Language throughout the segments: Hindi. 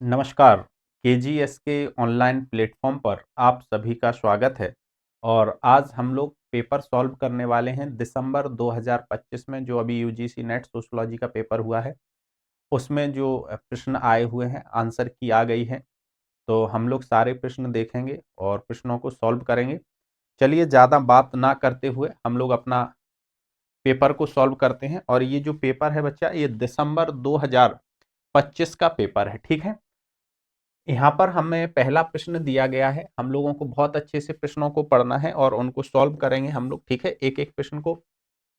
नमस्कार। केजीएस के ऑनलाइन प्लेटफॉर्म पर आप सभी का स्वागत है। और आज हम लोग पेपर सॉल्व करने वाले हैं दिसंबर 2025 में जो अभी यूजीसी नेट सोशियोलॉजी का पेपर हुआ है उसमें जो प्रश्न आए हुए हैं, आंसर की आ गई है। तो हम लोग सारे प्रश्न देखेंगे और प्रश्नों को सॉल्व करेंगे। चलिए ज़्यादा बात ना करते हुए हम लोग अपना पेपर को सॉल्व करते हैं। और ये जो पेपर है बच्चा, ये दिसंबर 2025 का पेपर है, ठीक है। यहाँ पर हमें पहला प्रश्न दिया गया है, हम लोगों को बहुत अच्छे से प्रश्नों को पढ़ना है और उनको सॉल्व करेंगे हम लोग, ठीक है। एक एक प्रश्न को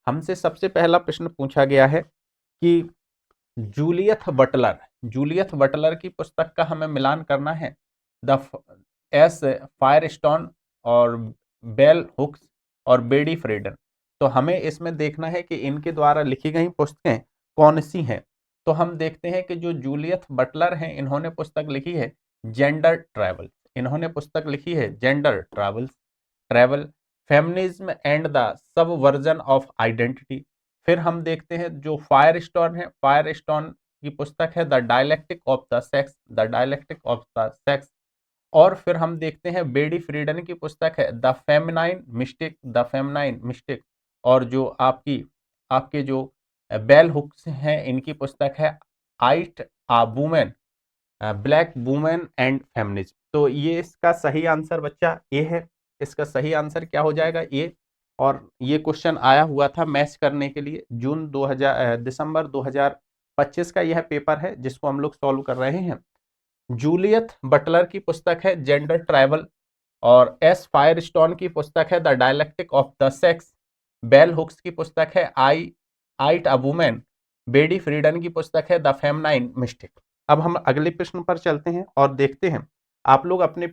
हमसे सबसे पहला प्रश्न पूछा गया है कि जूलियथ बटलर की पुस्तक का हमें मिलान करना है। द एस फायरस्टोन और बेल हुक्स और बेडी फ्रीडन। तो हमें इसमें देखना है कि इनके द्वारा लिखी गई पुस्तकें कौन सी हैं। तो हम देखते हैं कि जो जूलियथ बटलर हैं, इन्होंने पुस्तक लिखी है जेंडर ट्रैवल। इन्होंने पुस्तक लिखी है gender travel feminism and the sub version of identity. फिर हम देखते हैं जो फायरस्टोन की पुस्तक है the dialectic of the sex. और फिर हम देखते हैं बेडी फ्रीडन की पुस्तक है द फेमिनाइन मिस्टिक। और जो आपके जो बेल हुक्स हैं, इनकी पुस्तक है ain't a woman black women and feminism. तो ये इसका सही आंसर बच्चा ए है। इसका सही आंसर क्या हो जाएगा? ए। और ये क्वेश्चन आया हुआ था मैच करने के लिए दिसंबर 2025 का यह पेपर है जिसको हम लोग सॉल्व कर रहे हैं। जूलियथ बटलर की पुस्तक है जेंडर ट्रैवल और एस फायरस्टोन की पुस्तक है the dialectic of the sex. Bell hooks की पुस्तक है आइट अ वुमेन। बेडी फ्रीडन की पुस्तक है द फेमिनाइन मिस्टिक। अब हम अगले प्रश्न पर चलते हैं और देखते हैं। आप लोग अपने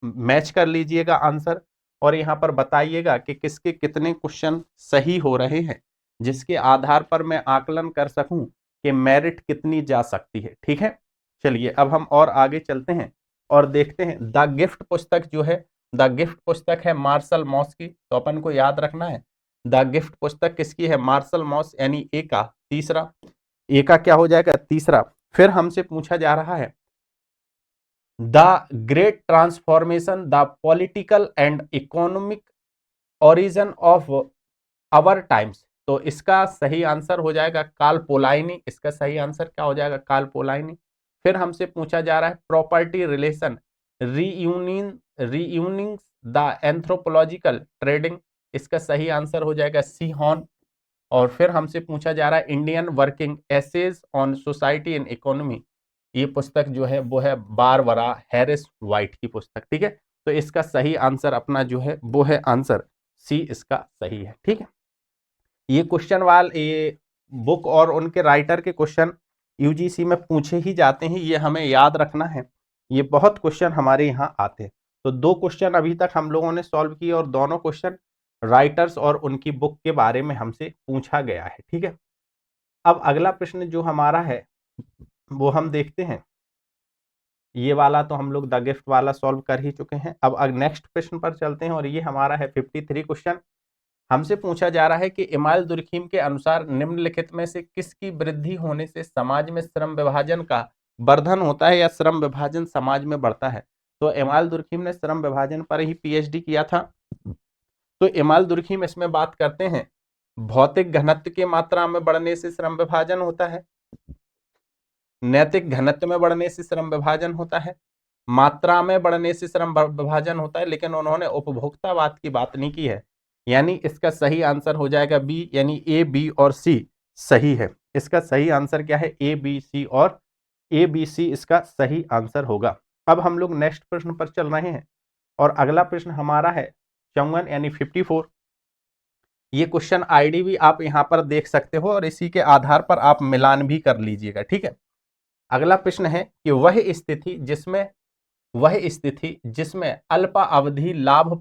मैच कर लीजिएगा आंसर और यहाँ पर बताइएगा कि किसके कितने क्वेश्चन सही हो रहे हैं, जिसके आधार पर मैं आकलन कर सकूं कि मेरिट कितनी जा सकती है, ठीक है। चलिए अब हम और आगे चलते हैं और देखते हैं। द गिफ्ट पुस्तक जो है, द गिफ्ट पुस्तक है मार्शल मॉस की। तो अपन को याद रखना है द गिफ्ट पुस्तक किसकी है? मार्शल मॉस, यानी ए का तीसरा। ए का क्या हो जाएगा? तीसरा। फिर हमसे पूछा जा रहा है the great transformation the political and economic origin of our times. तो इसका सही आंसर हो जाएगा कार्ल पोलाइनी। इसका सही आंसर क्या हो जाएगा? Karl Polanyi. फिर हमसे पूछा जा रहा है property relation reuniting the anthropological trading. इसका सही आंसर हो जाएगा सी हॉर्न। और फिर हमसे पूछा जा रहा है Indian working essays on society and economy. ये पुस्तक जो है वो है बारबरा हैरिस वाइट की पुस्तक, ठीक है। तो इसका सही आंसर अपना जो है वो है आंसर सी, इसका सही है, ठीक है। ये बुक और उनके राइटर के क्वेश्चन यूजीसी में पूछे ही जाते हैं, ये हमें याद रखना है। ये बहुत क्वेश्चन हमारे यहाँ आते हैं। तो दो क्वेश्चन अभी तक हम लोगों ने सॉल्व किए और दोनों क्वेश्चन राइटर्स और उनकी बुक के बारे में हमसे पूछा गया है, ठीक है। अब अगला प्रश्न जो हमारा है वो हम देखते हैं। ये वाला तो हम लोग द गिफ्ट वाला सॉल्व कर ही चुके हैं। अब नेक्स्ट प्रश्न पर चलते हैं और ये हमारा है 53 क्वेश्चन। हमसे पूछा जा रहा है कि इमाल दुर्खीम के अनुसार निम्नलिखित में से किसकी वृद्धि होने से समाज में श्रम विभाजन का वर्धन होता है या श्रम विभाजन समाज में बढ़ता है। तो इमाल दुर्खीम ने श्रम विभाजन पर ही पीएचडी किया था। तो इमाल दुर्खीम इसमें बात करते हैं भौतिक घनत्व की मात्रा में बढ़ने से श्रम विभाजन होता है, नैतिक घनत्व में बढ़ने से श्रम विभाजन होता है, मात्रा में बढ़ने से श्रम विभाजन होता है, लेकिन उन्होंने उपभोक्तावाद की बात नहीं की है। यानी इसका सही आंसर हो जाएगा बी, यानी ए बी और सी सही है। इसका सही आंसर क्या है? ए बी सी, और ए बी सी इसका सही आंसर होगा। अब हम लोग नेक्स्ट प्रश्न पर चल रहे हैं और अगला प्रश्न हमारा है 54 यानी 54। ये क्वेश्चन आईडी भी आप यहाँ पर देख सकते हो और इसी के आधार पर आप मिलान भी कर लीजिएगा, ठीक है। अगला प्रश्न है कि वह स्थिति जिसमें अल्प अवधि लाभ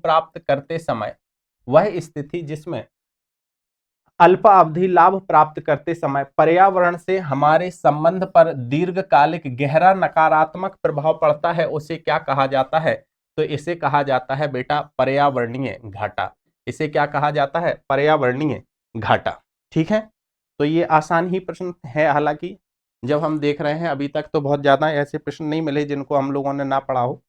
प्राप्त करते समय पर्यावरण से हमारे संबंध पर दीर्घकालिक गहरा नकारात्मक प्रभाव पड़ता है, उसे क्या कहा जाता है? तो इसे कहा जाता है बेटा पर्यावरणीय घाटा। इसे क्या कहा जाता है? पर्यावरणीय घाटा, ठीक है। तो ये आसान ही प्रश्न है, हालांकि जब हम देख रहे हैं अभी तक तो बहुत ज्यादा ऐसे प्रश्न नहीं मिले जिनको हम लोगों ने ना पढ़ा हो।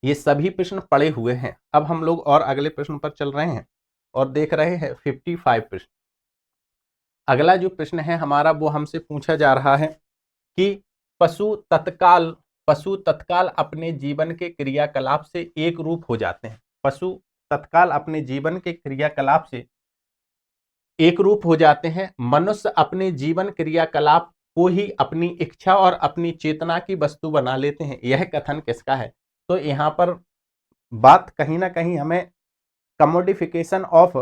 ये सभी प्रश्न पढ़े हुए हैं। अब हम लोग और अगले प्रश्न पर चल रहे हैं और देख रहे हैं 55 प्रश्न। अगला जो प्रश्न है हमारा वो हमसे पूछा जा रहा है कि पशु तत्काल पशु तत्काल अपने जीवन के क्रियाकलाप से एक रूप हो जाते हैं। पशु तत्काल अपने जीवन के क्रियाकलाप से एक रूप हो जाते हैं। मनुष्य अपने जीवन क्रियाकलाप को ही अपनी इच्छा और अपनी चेतना की वस्तु बना लेते हैं। यह कथन किसका है? तो यहाँ पर बात कहीं ना कहीं हमें कमोडिफिकेशन ऑफ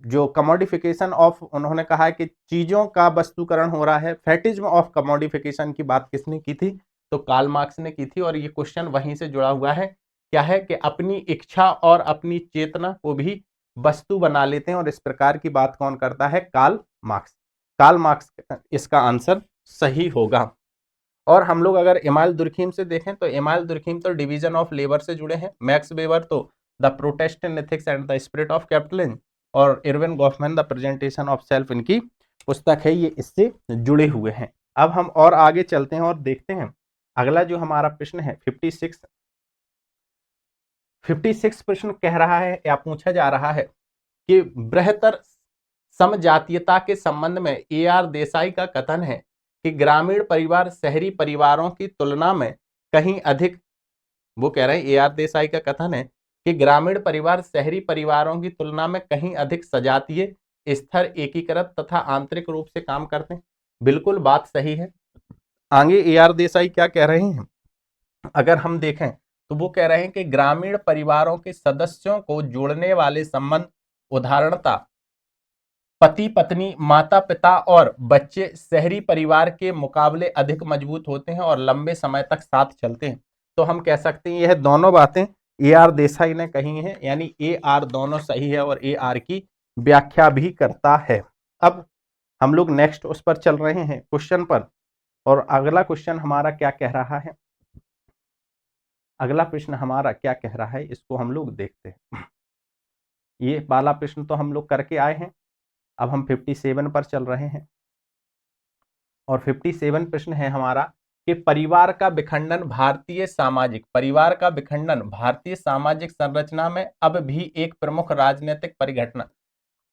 जो कमोडिफिकेशन ऑफ उन्होंने कहा है कि चीजों का वस्तुकरण हो रहा है। फेटिज्म ऑफ कमोडिफिकेशन की बात किसने की थी? तो कार्ल मार्क्स ने की थी। और ये क्वेश्चन वहीं से जुड़ा हुआ है। क्या है कि अपनी इच्छा और अपनी चेतना को भी वस्तु बना लेते हैं और इस प्रकार की बात कौन करता है? Karl Marx. कार्ल मार्क्स इसका आंसर सही होगा। और हम लोग अगर इमाइल दुर्खीम से देखें तो इमाइल दुर्खीम तो डिवीजन ऑफ लेबर से जुड़े हैं। मैक्स वेबर तो the Protestant ethics and the spirit of capitalism, और Erving Goffman the presentation of self इनकी पुस्तक है। ये इससे जुड़े हुए हैं। अब हम और आगे चलते हैं और देखते हैं अगला जो हमारा प्रश्न है 56 प्रश्न कह रहा है या पूछा जा रहा है कि बृहत्तर समजातीयता के संबंध में ए.आर. देसाई का कथन है कि ग्रामीण परिवार शहरी परिवारों की तुलना में कहीं अधिक, वो कह रहे हैं ए.आर. देसाई का कथन है कि ग्रामीण परिवार शहरी परिवारों की तुलना में कहीं अधिक सजातीय, स्थिर, एकीकृत तथा आंतरिक रूप से काम करते हैं। बिल्कुल बात सही है। आगे ए.आर. देसाई क्या कह रहे हैं अगर हम देखें तो वो कह रहे हैं कि ग्रामीण परिवारों के सदस्यों को जोड़ने वाले संबंध उदाहरणता पति पत्नी, माता पिता और बच्चे शहरी परिवार के मुकाबले अधिक मजबूत होते हैं और लंबे समय तक साथ चलते हैं। तो हम कह सकते हैं यह दोनों बातें ए.आर. देसाई ने कही हैं, यानी ए.आर. दोनों सही है और ए.आर. की व्याख्या भी करता है। अब हम लोग नेक्स्ट उस पर चल रहे हैं क्वेश्चन पर, और अगला क्वेश्चन हमारा क्या कह रहा है? अगला प्रश्न हमारा क्या कह रहा है इसको हम लोग देखते हैं। ये वाला प्रश्न तो हम लोग करके आए हैं। अब हम 57 पर चल रहे हैं और 57 प्रश्न है हमारा कि परिवार का विखंडन भारतीय सामाजिक संरचना में अब भी एक प्रमुख राजनीतिक परिघटना।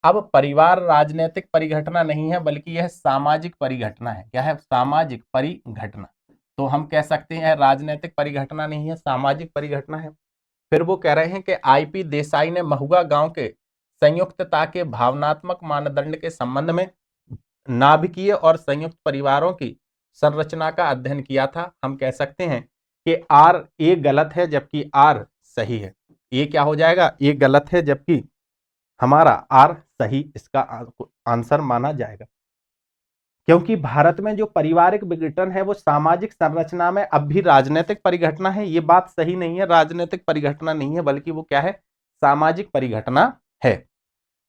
अब परिवार राजनीतिक परिघटना नहीं है बल्कि यह सामाजिक परिघटना है। क्या है? सामाजिक परिघटना। तो हम कह सकते हैं राजनीतिक परिघटना नहीं है, सामाजिक परिघटना है। फिर वो कह रहे हैं कि आईपी देसाई ने महुआ गांव के संयुक्तता के भावनात्मक मानदंड के संबंध में नाभिकीय और संयुक्त परिवारों की संरचना का अध्ययन किया था। हम कह सकते हैं कि आर ए गलत है जबकि आर सही है। ये क्या हो जाएगा? ये गलत है जबकि हमारा आर सही इसका आंसर माना जाएगा, क्योंकि भारत में जो पारिवारिक विघटन है वो सामाजिक संरचना में अब भी राजनीतिक परिघटना है। ये बात सही नहीं है, राजनीतिक परिघटना नहीं है बल्कि वो क्या है? सामाजिक परिघटना है।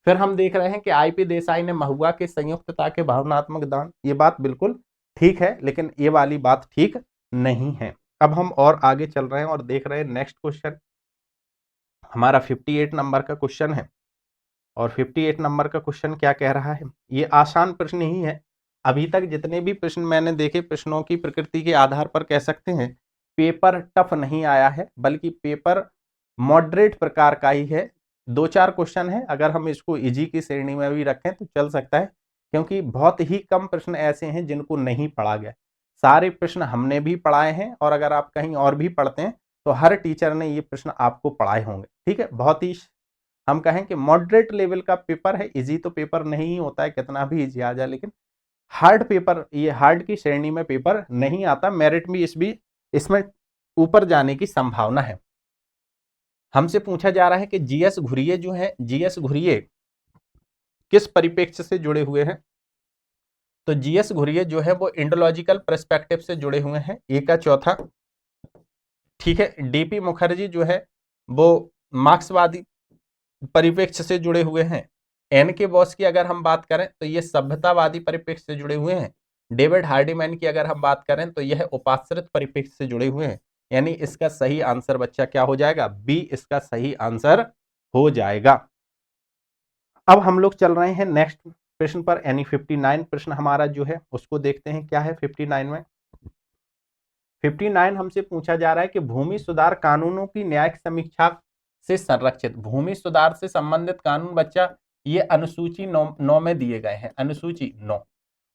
फिर हम देख रहे हैं कि आईपी देसाई ने महुआ के संयुक्तता के भावनात्मक दान, ये बात बिल्कुल ठीक है, लेकिन ये वाली बात ठीक नहीं है। अब हम और आगे चल रहे हैं और देख रहे हैं नेक्स्ट क्वेश्चन हमारा 58 नंबर का क्वेश्चन है। और 58 नंबर का क्वेश्चन क्या कह रहा है? ये आसान प्रश्न ही है। अभी तक जितने भी प्रश्न मैंने देखे प्रश्नों की प्रकृति के आधार पर कह सकते हैं पेपर टफ नहीं आया है, बल्कि पेपर मॉडरेट प्रकार का ही है। 2-4 क्वेश्चन है, अगर हम इसको इजी की श्रेणी में भी रखें तो चल सकता है, क्योंकि बहुत ही कम प्रश्न ऐसे हैं जिनको नहीं पढ़ा गया। सारे प्रश्न हमने भी पढ़ाए हैं, और अगर आप कहीं और भी पढ़ते हैं तो हर टीचर ने ये प्रश्न आपको पढ़ाए होंगे। ठीक है, बहुत ही हम कहें कि मॉडरेट लेवल का पेपर है। इजी तो पेपर नहीं होता है, कितना भी इजी आ जाए, लेकिन हार्ड पेपर, ये हार्ड की श्रेणी में पेपर नहीं आता। मेरिट भी इसमें ऊपर जाने की संभावना है। हमसे पूछा जा रहा है कि जीएस घुरिये जो है, जीएस घुरिये किस परिप्रेक्ष्य से जुड़े हुए हैं? तो जीएस घुरिये जो है वो इंडोलॉजिकल पर्सपेक्टिव से जुड़े हुए हैं। ए का चौथा। ठीक है, डीपी मुखर्जी जो है वो मार्क्सवादी परिप्रेक्ष्य से जुड़े हुए हैं। एन के बॉस की अगर हम बात करें तो ये सभ्यतावादी परिप्रेक्ष्य से जुड़े हुए हैं। डेविड हार्डीमैन की अगर हम बात करें तो यह उपाश्रित परिप्रेक्ष्य से जुड़े हुए हैं। यानी इसका सही आंसर बच्चा क्या हो जाएगा? बी इसका सही आंसर हो जाएगा। अब हम लोग चल रहे हैं नेक्स्ट प्रश्न पर, यानी 59 प्रश्न हमारा जो है उसको देखते हैं क्या है 59 में। 59 हमसे पूछा जा रहा है कि भूमि सुधार कानूनों की न्यायिक समीक्षा से संरक्षित, भूमि सुधार से संबंधित कानून बच्चा ये अनुसूची 9 में दिए गए हैं, अनुसूची 9।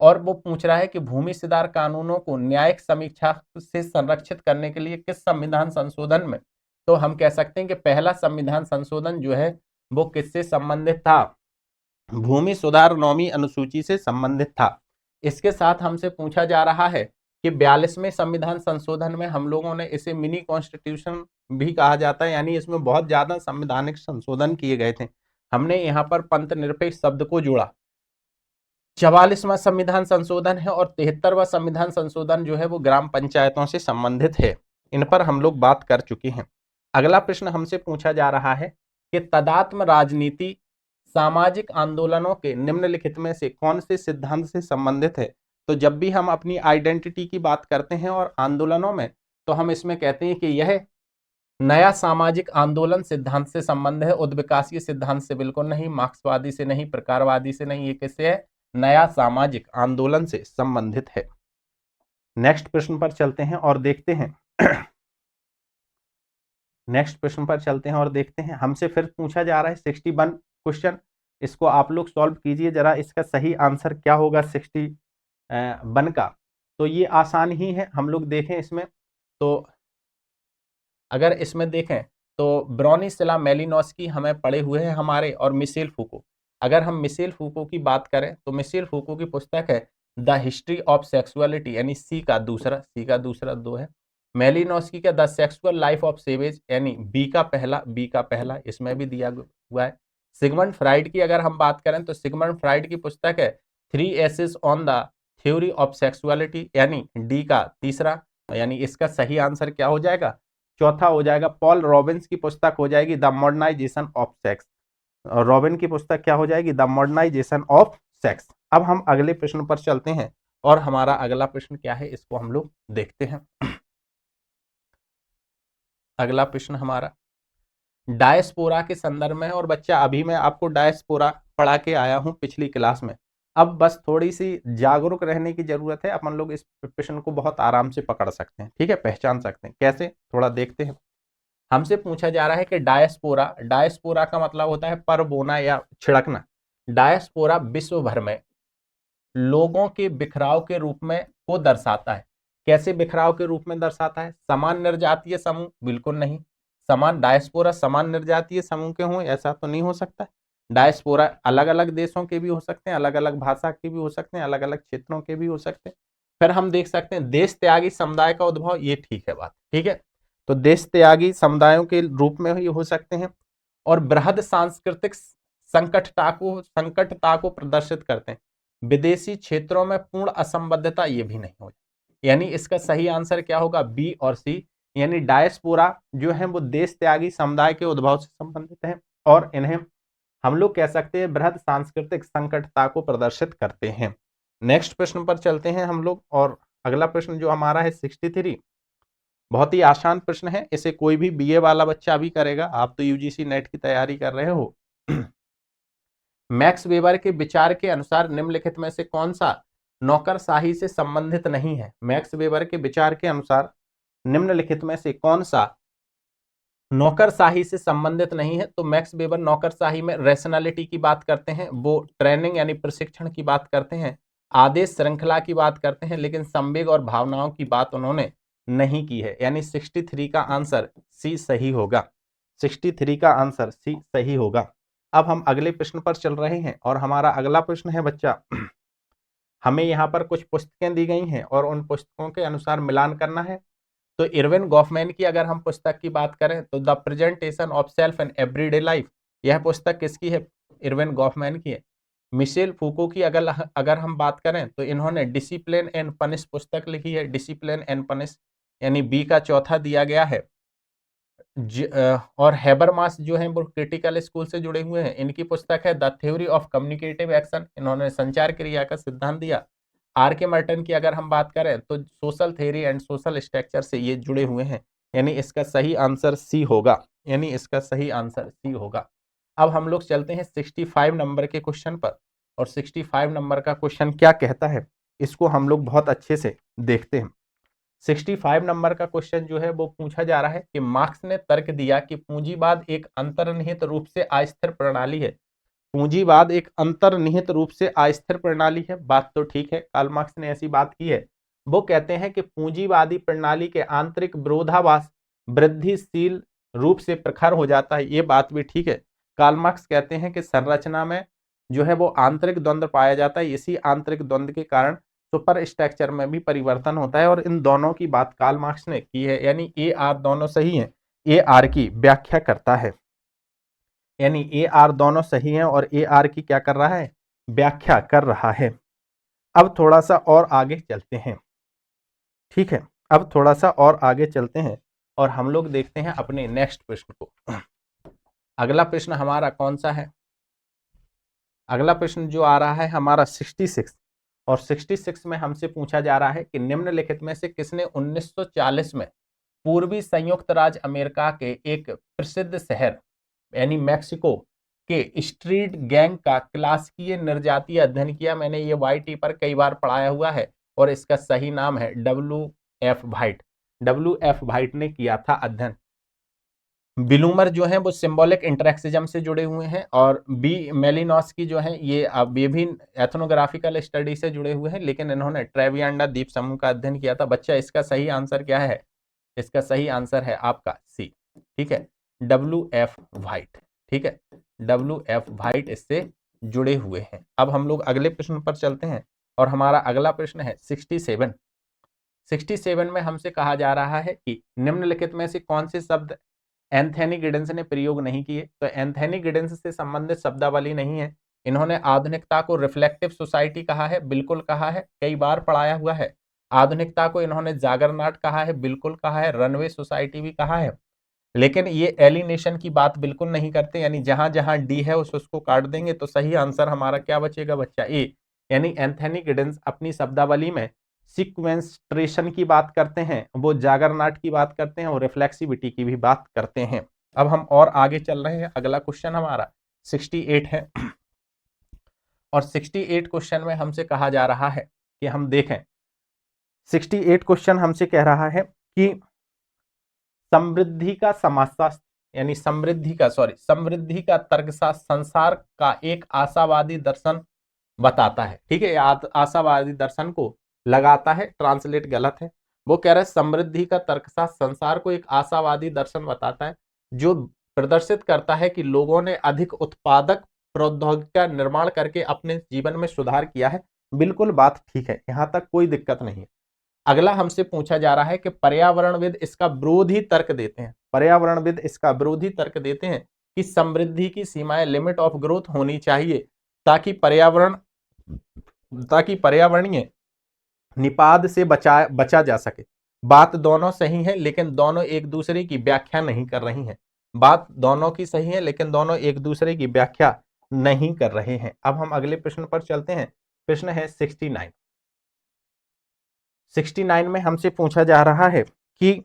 और वो पूछ रहा है कि भूमि सुधार कानूनों को न्यायिक समीक्षा से संरक्षित करने के लिए किस संविधान संशोधन में, तो हम कह सकते हैं कि पहला संविधान संशोधन जो है वो किससे संबंधित था, भूमि सुधार 9वीं अनुसूची से संबंधित था। इसके साथ हमसे पूछा जा रहा है कि 42वें संविधान संशोधन में, हम लोगों ने इसे मिनी कॉन्स्टिट्यूशन भी कहा जाता है, यानी इसमें बहुत ज्यादा संवैधानिक संशोधन किए गए थे। हमने यहाँ पर पंथ निरपेक्ष शब्द को जोड़ा। 44वां संविधान संशोधन है और 73वां संविधान संशोधन जो है वो ग्राम पंचायतों से संबंधित है। इन पर हम लोग बात कर चुके हैं। अगला प्रश्न हमसे पूछा जा रहा है कि तदात्म राजनीति सामाजिक आंदोलनों के निम्नलिखित में से कौन से सिद्धांत से संबंधित है। तो जब भी हम अपनी आइडेंटिटी की बात करते हैं और आंदोलनों में, तो हम इसमें कहते हैं कि यह नया सामाजिक आंदोलन सिद्धांत से संबंध है, उद्विकासीय सिद्धांत से बिल्कुल नहीं, मार्क्सवादी से नहीं, प्रकारवादी से नहीं, ये किससे है, नया सामाजिक आंदोलन से संबंधित है। नेक्स्ट प्रश्न पर चलते हैं और देखते हैं नेक्स्ट प्रश्न पर चलते हैं और देखते हैं। हमसे फिर पूछा जा रहा है 61 क्वेश्चन, इसको आप लोग सॉल्व कीजिए जरा, इसका सही आंसर क्या होगा 61 का। तो ये आसान ही है, हम लोग देखें इसमें, तो अगर इसमें देखें तो ब्रोनिस्ला मेलिनोस्की हमें पढ़े हुए हैं हमारे, और मिशेल फूको। अगर हम मिशेल फूको की बात करें तो मिशेल फूको की पुस्तक है द हिस्ट्री ऑफ सेक्सुअलिटी, यानी सी का दूसरा 2 है। मेलिनोस्की का the sexual life of savage, यानी बी का पहला, इसमें भी दिया हुआ है। सिगमंड फ्राइड की अगर हम बात करें तो सिगमंड फ्राइड की पुस्तक है 3 essays on the theory of sexuality, यानी डी का तीसरा, यानी इसका सही आंसर क्या हो जाएगा, चौथा हो जाएगा। पॉल रॉबिन्स की पुस्तक हो जाएगी the modernization of sex, Robin की पुस्तक क्या हो जाएगी, द मॉडर्नाइजेशन ऑफ सेक्स। अब हम अगले प्रश्न पर चलते हैं और हमारा अगला प्रश्न क्या है इसको हम लोग देखते हैं। अगला प्रश्न हमारा डायस्पोरा के संदर्भ में है, और बच्चा अभी मैं आपको डायस्पोरा पढ़ा के आया हूं पिछली क्लास में। अब बस थोड़ी सी जागरूक रहने की जरूरत है, अपन लोग इस प्रश्न को बहुत आराम से पकड़ सकते हैं, ठीक है, पहचान सकते हैं कैसे, थोड़ा देखते हैं। हमसे पूछा जा रहा है कि डायस्पोरा का मतलब होता है पर बोना या छिड़कना। डायस्पोरा विश्व भर में लोगों के बिखराव के रूप में को दर्शाता है। कैसे बिखराव के रूप में दर्शाता है, समान निर्जातीय समूह, बिल्कुल नहीं। समान डायस्पोरा समान निर्जातीय समूह के हों ऐसा तो नहीं हो सकता। डायस्पोरा अलग अलग देशों के भी हो सकते हैं, अलग अलग भाषा के भी हो सकते हैं, अलग अलग क्षेत्रों के भी हो सकते हैं। फिर हम देख सकते हैं देश त्यागी समुदाय का उद्भव, ये ठीक है बात, ठीक है, तो देश त्यागी समुदायों के रूप में ही हो सकते हैं। और बृहद सांस्कृतिक संकटता को प्रदर्शित करते हैं। विदेशी क्षेत्रों में पूर्ण असंबद्धता, ये भी नहीं हो, यानी इसका सही आंसर क्या होगा, बी और सी, यानी डायस्पोरा जो है वो देश त्यागी समुदाय के उद्भव से संबंधित है, और इन्हें हम लोग कह सकते हैं बृहद सांस्कृतिक संकटता को प्रदर्शित करते हैं। नेक्स्ट प्रश्न पर चलते हैं हम लोग, और अगला प्रश्न जो हमारा है 63, बहुत ही आसान प्रश्न है, इसे कोई भी बीए वाला बच्चा भी करेगा, आप तो यूजीसी नेट की तैयारी कर रहे हो। मैक्स वेबर के विचार के अनुसार निम्नलिखित में से कौन सा नौकरशाही से संबंधित नहीं है। मैक्स वेबर के विचार के अनुसार निम्नलिखित में से कौन सा नौकरशाही से संबंधित नहीं है। तो मैक्स वेबर नौकरशाही में रैशनैलिटी की बात करते हैं, वो ट्रेनिंग यानी प्रशिक्षण की बात करते हैं, आदेश श्रृंखला की बात करते हैं, लेकिन संवेग और भावनाओं की बात उन्होंने नहीं की है, यानी 63 का आंसर सी सही होगा। 63 का आंसर सी सही होगा। अब हम अगले प्रश्न पर चल रहे हैं, और हमारा अगला प्रश्न है बच्चा, हमें यहाँ पर कुछ पुस्तकें दी गई हैं और उन पुस्तकों के अनुसार मिलान करना है। तो इरविन गॉफमैन की अगर हम पुस्तक की बात करें तो the presentation of self and everyday life, यह पुस्तक किसकी है, इरविन गॉफमैन की है। मिशेल फूको की अगर हम बात करें तो इन्होंने डिसिप्लिन एंड पनिश पुस्तक लिखी है, डिसिप्लिन एंड पनिश, यानी बी का चौथा दिया गया है। और हैबरमास जो है वो क्रिटिकल स्कूल से जुड़े हुए हैं, इनकी पुस्तक है the theory of communicative action, इन्होंने संचार क्रिया का सिद्धांत दिया। आर के मर्टन की अगर हम बात करें तो social theory and social structure से ये जुड़े हुए हैं, यानी इसका सही आंसर सी होगा, यानी इसका सही आंसर सी होगा। अब हम लोग चलते हैं 65 नंबर के क्वेश्चन पर, और 65 नंबर का क्वेश्चन क्या कहता है इसको हम लोग बहुत अच्छे से देखते हैं। 65 नंबर का क्वेश्चन जो है वो पूछा जा रहा है कि मार्क्स ने तर्क दिया कि पूंजीवाद एक अंतर्निहित रूप से अस्थिर प्रणाली है। पूंजीवाद एक अंतर्निहित रूप से अस्थिर प्रणाली है, बात तो ठीक है, कार्ल मार्क्स ने ऐसी बात की है। वो कहते हैं कि पूंजीवादी प्रणाली के आंतरिक विरोधाभास वृद्धिशील रूप से प्रखर हो जाता है, ये बात भी ठीक है। कार्ल मार्क्स कहते हैं कि संरचना में जो है वो आंतरिक द्वंद्व पाया जाता है, इसी आंतरिक द्वंद्व के कारण सुपर स्ट्रक्चर में भी परिवर्तन होता है, और इन दोनों की बात कार्ल मार्क्स ने की है, यानी ए आर दोनों सही है, ए आर की व्याख्या करता है, यानी ए आर दोनों सही हैं और ए आर की क्या कर रहा है, व्याख्या कर रहा है। अब थोड़ा सा और आगे चलते हैं, ठीक है, अब थोड़ा सा और आगे चलते हैं और हम लोग देखते हैं अपने नेक्स्ट प्रश्न को। अगला प्रश्न हमारा कौन सा है, अगला प्रश्न जो आ रहा है हमारा 66, और 66 में हमसे पूछा जा रहा है कि निम्नलिखित में से किसने 1940 में पूर्वी संयुक्त राज्य अमेरिका के एक प्रसिद्ध शहर यानी मैक्सिको के स्ट्रीट गैंग का क्लासिकीय निर्जातीय अध्ययन किया। मैंने ये वाईटी पर कई बार पढ़ाया हुआ है, और इसका सही नाम है WF वाइट। WF वाइट ने किया था अध्ययन। बिलूमर जो है वो सिंबॉलिक इंटरेक्सिज्म से जुड़े हुए हैं, और बी मेलिनोस्की जो है ये भी एथनोग्राफिकल स्टडी से जुड़े हुए हैं, लेकिन इन्होंने ट्रेवियांडा द्वीप समूह का अध्ययन किया था। बच्चा इसका सही आंसर क्या है, इसका सही आंसर है आपका सी, ठीक है, WF वाइट, ठीक है, WF वाइट इससे जुड़े हुए हैं। अब हम लोग अगले प्रश्न पर चलते हैं, और हमारा अगला प्रश्न है 67। 67 में हमसे कहा जा रहा है कि निम्नलिखित में से कौन से शब्द एंथनी गिडेंस ने प्रयोग नहीं किए। तो एंथनी गिडेंस से संबंधित शब्दावली नहीं है। इन्होंने आधुनिकता को रिफ्लेक्टिव सोसाइटी कहा है, बिल्कुल कहा है, कई बार पढ़ाया हुआ है। आधुनिकता को इन्होंने जागरनाट कहा है, बिल्कुल कहा है, रनवे सोसाइटी भी कहा है, लेकिन ये एलिनेशन की बात बिल्कुल नहीं करते, यानी जहां जहां डी है उसको काट देंगे, तो सही आंसर हमारा क्या बचेगा बच्चा, ए, यानी एंथनी गिडेंस अपनी शब्दावली में सिक्वेंस्ट्रेशन की बात करते हैं, वो जागरनाट की बात करते हैं, और रिफ्लेक्सिविटी की भी बात करते हैं। अब हम और आगे चल रहे हैं, अगला क्वेश्चन हमारा 68 है, और 68 क्वेश्चन में हमसे कहा जा रहा है कि हम देखें, 68 क्वेश्चन हमसे कह रहा है कि समृद्धि का समाजशास्त्र यानी समृद्धि का तर्कशास्त्र संसार का एक आशावादी दर्शन बताता है, ठीक है, आशावादी दर्शन को लगाता है, ट्रांसलेट गलत है। वो कह रहे हैं समृद्धि का तर्कशास्त्र संसार को एक आशावादी दर्शन बताता है, जो प्रदर्शित करता है कि लोगों ने अधिक उत्पादक प्रौद्योगिकी का निर्माण करके अपने जीवन में सुधार किया है। बिल्कुल बात ठीक है, यहां तक कोई दिक्कत नहीं है। अगला हमसे पूछा जा रहा है कि पर्यावरणविद इसका विरोधी तर्क देते हैं, पर्यावरणविद इसका विरोधी तर्क देते हैं कि समृद्धि की सीमाएं लिमिट ऑफ ग्रोथ होनी चाहिए, ताकि पर्यावरणीय निपात से बचा जा सके। बात दोनों सही है, लेकिन दोनों एक दूसरे की व्याख्या नहीं कर रही हैं। बात दोनों की सही है, लेकिन दोनों एक दूसरे की व्याख्या नहीं कर रहे हैं। अब हम अगले प्रश्न पर चलते हैं, प्रश्न है 69। 69 में हमसे पूछा जा रहा है कि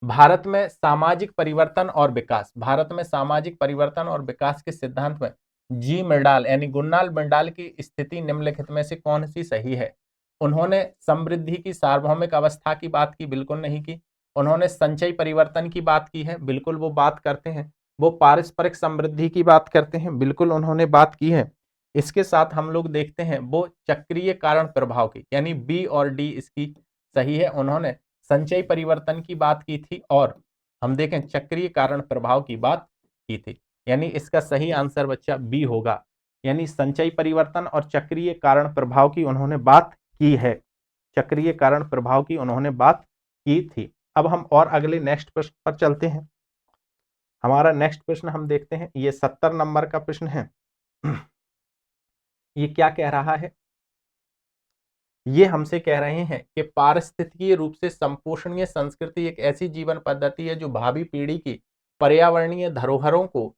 भारत में सामाजिक परिवर्तन और विकास, भारत में सामाजिक परिवर्तन और विकास के सिद्धांत में जी मिर्डाल यानी गुन्नाल मिर्डाल की स्थिति निम्नलिखित में से कौन सी सही है। उन्होंने समृद्धि की सार्वभौमिक अवस्था की बात की, बिल्कुल नहीं की। उन्होंने संचयी परिवर्तन की बात की है, बिल्कुल वो बात करते हैं। वो पारस्परिक समृद्धि की बात करते हैं, बिल्कुल उन्होंने बात की है। इसके साथ हम लोग देखते हैं वो चक्रीय कारण प्रभाव की, यानी बी और डी इसकी सही है। उन्होंने संचयी परिवर्तन की बात की थी, और हम देखें चक्रीय कारण प्रभाव की बात की थी, यानी इसका सही आंसर बच्चा बी होगा, यानी संचयी परिवर्तन और चक्रीय कारण प्रभाव की उन्होंने बात की है, चक्रीय कारण प्रभाव की उन्होंने बात की थी। अब हम और अगले नेक्स्ट प्रश्न पर चलते हैं। हमारा नेक्स्ट प्रश्न हम देखते हैं, ये 70 नंबर का प्रश्न है। ये क्या कह रहा है, ये हमसे कह रहे हैं कि पारिस्थितिकीय रूप से संपोषणीय संस्कृति एक ऐसी जीवन पद्धति है जो भावी पीढ़ी की पर्यावरणीय धरोहरों को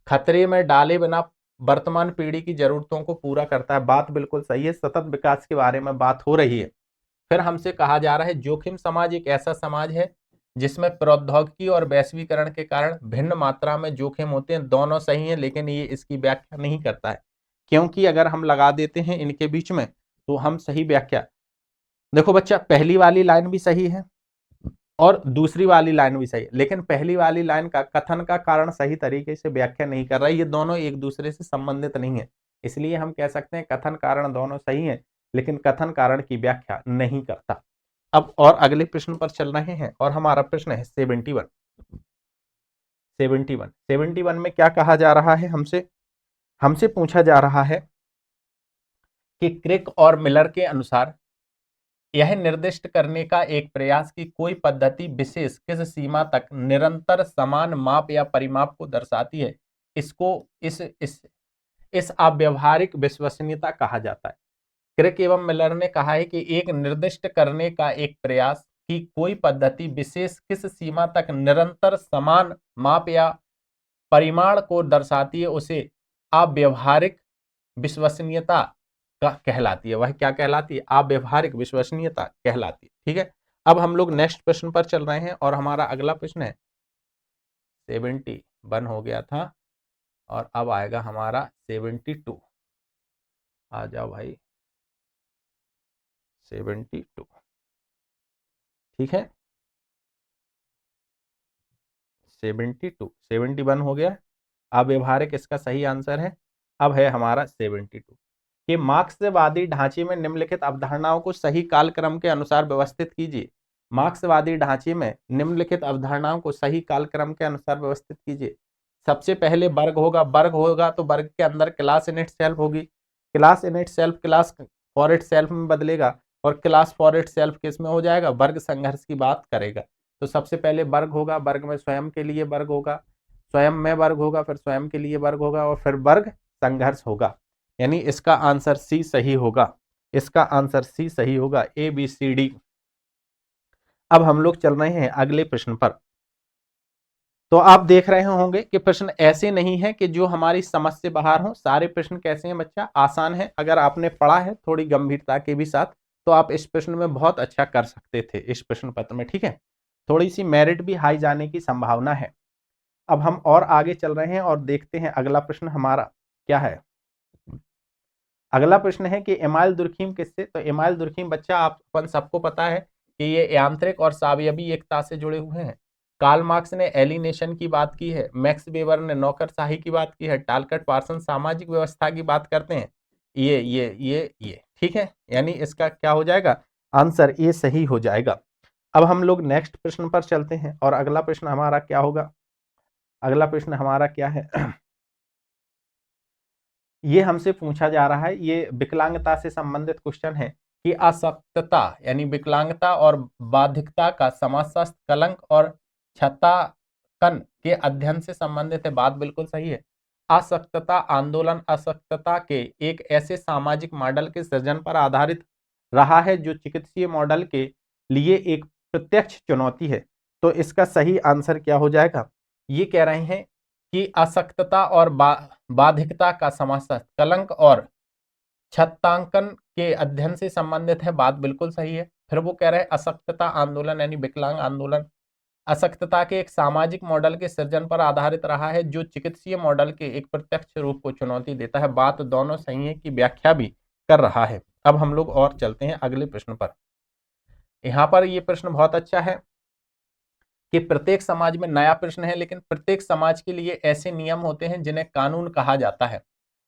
खतरे में डाले बिना वर्तमान पीढ़ी की जरूरतों को पूरा करता है। बात बिल्कुल सही है, सतत विकास के बारे में बात हो रही है। फिर हमसे कहा जा रहा है जोखिम समाज एक ऐसा समाज है जिसमें प्रौद्योगिकी और वैश्वीकरण के कारण भिन्न मात्रा में जोखिम होते हैं, दोनों सही हैं, लेकिन ये इसकी व्याख्या नहीं करता है, क्योंकि अगर हम लगा देते हैं इनके बीच में तो हम सही व्याख्या, देखो बच्चा पहली वाली लाइन भी सही है और दूसरी वाली लाइन भी सही है, लेकिन पहली वाली लाइन का कथन का कारण सही तरीके से व्याख्या नहीं कर रहा है, ये दोनों एक दूसरे से संबंधित नहीं है, इसलिए हम कह सकते हैं कथन कारण दोनों सही हैं, लेकिन कथन कारण की व्याख्या नहीं करता। अब और अगले प्रश्न पर चल रहे हैं और हमारा प्रश्न है 71। 71 में क्या कहा जा रहा है, हमसे पूछा जा रहा है कि क्रिक और मिलर के अनुसार यह निर्दिष्ट करने का एक प्रयास कि कोई पद्धति विशेष किस सीमा तक निरंतर समान माप या परिमाप को दर्शाती है, इसको इस अव्यवहारिक विश्वसनीयता कहा जाता है। क्रिक एवं मिलर ने कहा है कि एक निर्दिष्ट करने का एक प्रयास कि कोई पद्धति विशेष किस सीमा तक निरंतर समान माप या परिमाण को दर्शाती है, उसे अव्यवहारिक विश्वसनीयता कहलाती है। वह क्या कहलाती है? अव्यवहारिक विश्वसनीयता कहलाती है। ठीक है, अब हम लोग नेक्स्ट प्रश्न पर चल रहे हैं और हमारा अगला प्रश्न है 71 हो गया था और अब आएगा हमारा 72। आ जाओ भाई 72। ठीक है, 71 हो गया। अव्यवहारिक इसका सही आंसर है। अब है हमारा 72 कि मार्क्सवादी ढांचे में निम्नलिखित अवधारणाओं को सही कालक्रम के अनुसार व्यवस्थित कीजिए। मार्क्सवादी ढांचे में निम्नलिखित अवधारणाओं को सही कालक्रम के अनुसार व्यवस्थित कीजिए। सबसे पहले वर्ग होगा तो वर्ग के अंदर क्लास इन इट सेल्फ होगी, class in it self class for it self में बदलेगा और क्लास फॉर इट सेल्फ किस में हो जाएगा? वर्ग संघर्ष की बात करेगा। तो सबसे पहले वर्ग होगा, वर्ग में स्वयं के लिए वर्ग होगा, स्वयं में वर्ग होगा, फिर स्वयं के लिए वर्ग होगा और फिर वर्ग संघर्ष होगा, यानी इसका आंसर सी सही होगा। इसका आंसर सी सही होगा, ए बी सी डी। अब हम लोग चल रहे हैं अगले प्रश्न पर। तो आप देख रहे होंगे कि प्रश्न ऐसे नहीं है कि जो हमारी समझ से बाहर हो। सारे प्रश्न कैसे हैं बच्चा? आसान है। अगर आपने पढ़ा है थोड़ी गंभीरता के भी साथ तो आप इस प्रश्न में बहुत अच्छा कर सकते थे इस प्रश्न पत्र में। ठीक है, थोड़ी सी मेरिट भी हाई जाने की संभावना है। अब हम और आगे चल रहे हैं और देखते हैं अगला प्रश्न हमारा क्या है। अगला प्रश्न है कि एमाइल दुर्खिम किससे? तो एमाइल दुर्खिम बच्चा अपन सबको पता है कि ये यांत्रिक और सावयवी एकता से जुड़े हुए हैं। कार्ल मार्क्स ने एलिनेशन की बात की है, मैक्स वेबर ने नौकरशाही की बात की है, टालकट पार्सन सामाजिक व्यवस्था की बात करते हैं। ये ठीक है, यानी इसका क्या हो जाएगा? आंसर ए सही हो जाएगा। अब हम लोग नेक्स्ट प्रश्न पर चलते हैं और अगला प्रश्न हमारा क्या होगा? अगला प्रश्न हमारा क्या है? ये हमसे पूछा जा रहा है, ये विकलांगता से संबंधित क्वेश्चन है कि अशक्तता यानी विकलांगता और बाधिकता का समाजशास्त्र कलंक और छत्ताकन के अध्ययन से संबंधित है। बात बिल्कुल सही है। अशक्तता आंदोलन अशक्तता के एक ऐसे सामाजिक मॉडल के सृजन पर आधारित रहा है जो चिकित्सीय मॉडल के लिए एक प्रत्यक्ष चुनौती है। तो इसका सही आंसर क्या हो जाएगा? ये कह रहे हैं कि अशक्तता और बाधिकता का समाजशास्त्र कलंक और छत्तांकन के अध्ययन से संबंधित है। बात बिल्कुल सही है। फिर वो कह रहे हैं अशक्तता आंदोलन यानी विकलांग आंदोलन अशक्तता के एक सामाजिक मॉडल के सृजन पर आधारित रहा है जो चिकित्सीय मॉडल के एक प्रत्यक्ष रूप को चुनौती देता है। बात दोनों सही है की व्याख्या भी कर रहा है। अब हम लोग और चलते हैं अगले प्रश्न पर। यहाँ पर ये प्रश्न बहुत अच्छा है कि प्रत्येक समाज में नया प्रश्न है, लेकिन प्रत्येक समाज के लिए ऐसे नियम होते हैं जिन्हें कानून कहा जाता है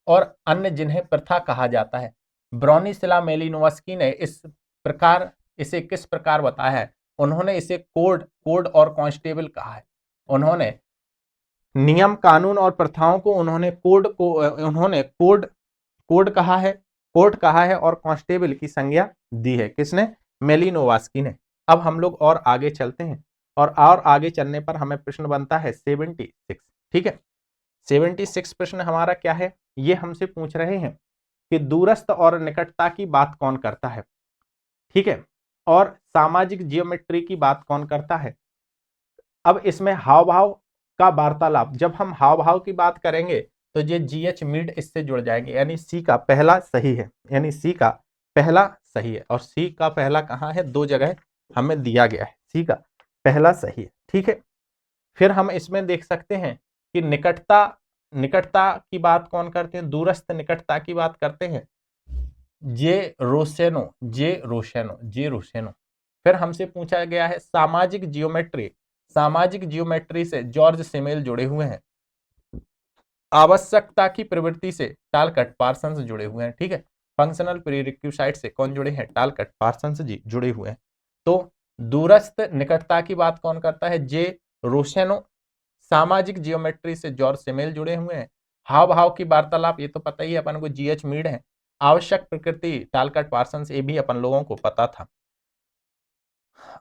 और अन्य जिन्हें प्रथा कहा जाता है। ब्रोनिस्ला मेलिनोवस्की ने इसे किस प्रकार बताया है? उन्होंने इसे कोड और कांस्टेबल कहा है। उन्होंने नियम कानून और प्रथाओं को उन्होंने कोड कहा है, कोर्ट कहा है और कांस्टेबल की संज्ञा दी है। किसने? मेलिनोवस्की ने। अब हम लोग और आगे चलते हैं और आगे चलने पर हमें प्रश्न बनता है 76। ठीक है, 76 प्रश्न हमारा क्या है? ये हमसे पूछ रहे हैं कि दूरस्थ और निकटता की बात कौन करता है? ठीक है, और सामाजिक जियोमेट्री की बात कौन करता है? अब इसमें हाव भाव का वार्तालाप, जब हम हाव भाव की बात करेंगे तो ये GH मिड इससे जुड़ जाएंगे, यानी सी का पहला सही है, यानी सी का पहला सही है। और सी का पहला कहाँ है? दो जगह हमें दिया गया है सी का पहला सही है, ठीक है। फिर हम इसमें देख सकते हैं कि निकटता, निकटता की बात कौन करते हैं, दूरस्थ निकटता की बात करते हैं जे रोसेनो, जे रोसेनो, जे रोसेनो। फिर हमसे पूछा गया है सामाजिक जियोमेट्री, सामाजिक जियोमेट्री से जॉर्ज सिमेल जुड़े हुए हैं। आवश्यकता की प्रवृत्ति से टालकट पार्सन्स जुड़े हुए हैं, ठीक है। फंक्शनल प्रीरिक्विसाइट से कौन जुड़े हैं, टालकट पार्सन्स जी जुड़े हुए हैं। तो दूरस्थ निकटता की बात कौन करता है, जे रोसेनो। सामाजिक जियोमेट्री से जॉर्ज सिमेल जुड़े हुए हैं। हाव भाव की वार्तालाप, ये तो पता ही है अपन को, जीएच मीड है। आवश्यक प्रकृति टालकट पार्सन्स, ये भी अपन लोगों को पता था।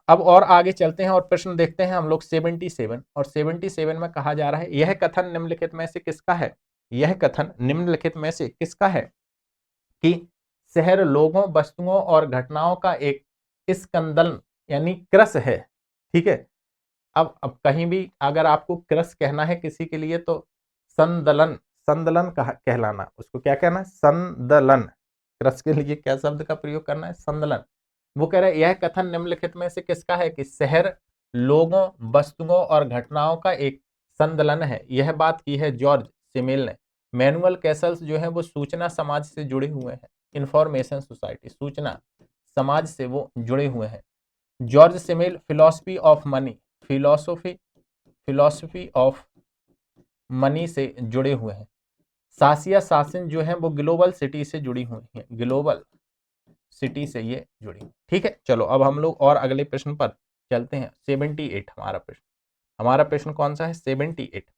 अब और आगे चलते हैं और प्रश्न देखते हैं हम लोग 77, और 77 में कहा जा रहा है यह कथन निम्नलिखित में से किसका है, यह कथन निम्नलिखित में से किसका है कि शहर लोगों, वस्तुओं और घटनाओं का एक स्कंदन यानी क्रस है, ठीक है। अब कहीं भी अगर आपको क्रस कहना है किसी के लिए तो संदलन, संदलन कहलाना, उसको क्या कहना है, संदलन। क्रस के लिए क्या शब्द का प्रयोग करना है, संदलन। वो कह रहे हैं यह कथन निम्नलिखित में से किसका है कि शहर लोगों, वस्तुओं और घटनाओं का एक संदलन है। यह बात की है जॉर्ज सिमेल ने। मैनुअल कैसल्स जो है वो सूचना समाज से जुड़े हुए हैं, इंफॉर्मेशन सोसाइटी, सूचना समाज से वो जुड़े हुए हैं। George Simmel philosophy of money, philosophy, philosophy of money से जुड़े हुए हैं। सासिया सासिन जो है वो ग्लोबल सिटी से जुड़ी हुई है, ग्लोबल सिटी से ये जुड़ी, ठीक है। चलो अब हम लोग और अगले प्रश्न पर चलते हैं। 78 हमारा प्रश्न, हमारा प्रश्न कौन सा है, 78।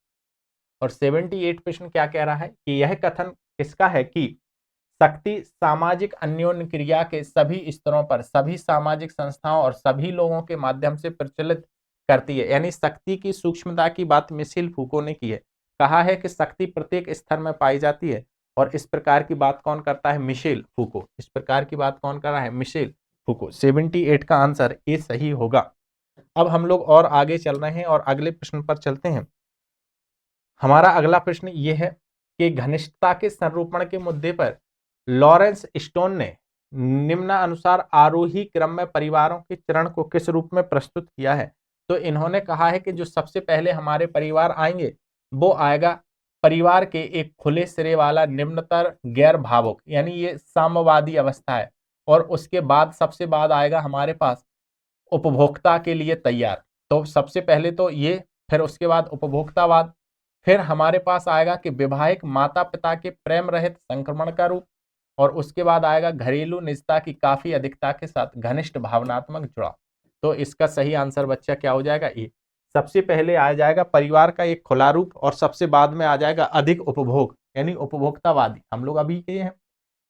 और 78 प्रश्न क्या कह रहा है कि यह कथन किसका है कि शक्ति सामाजिक अन्योन्य क्रिया के सभी स्तरों पर सभी सामाजिक संस्थाओं और सभी लोगों के माध्यम से प्रचलित करती है। यानी शक्ति की सूक्ष्मता की बात मिशेल फूको ने की है। कहा है कि शक्ति प्रत्येक स्तर में पाई जाती है, और इस प्रकार की बात कौन करता है, मिशेल फूको। इस प्रकार की बात कौन कर रहा है, मिशेल फूको। 78 का आंसर ए सही होगा। अब हम लोग और आगे चल रहे हैं और अगले प्रश्न पर चलते हैं। हमारा अगला प्रश्न ये है कि घनिष्ठता के संरूपण के मुद्दे पर लॉरेंस स्टोन ने निम्नानुसार आरोही क्रम में परिवारों के चरण को किस रूप में प्रस्तुत किया है। तो इन्होंने कहा है कि जो सबसे पहले हमारे परिवार आएंगे वो आएगा परिवार के एक खुले सिरे वाला निम्नतर गैर भावुक, यानी ये साम्यवादी अवस्था है। और उसके बाद सबसे बाद आएगा हमारे पास उपभोक्ता के लिए तैयार। तो सबसे पहले तो ये, फिर उसके बाद उपभोक्तावाद, फिर हमारे पास आएगा कि वैवाहिक माता पिता के प्रेम रहित संक्रमण का रूप, और उसके बाद आएगा घरेलू निजता की काफी अधिकता के साथ घनिष्ठ भावनात्मक जुड़ाव। तो इसका सही आंसर बच्चा क्या हो जाएगा, ये। सबसे पहले आ जाएगा परिवार का एक खुला रूप, और सबसे बाद में आ जाएगा अधिक उपभोग यानी उपभोक्तावादी, हम लोग अभी के हैं।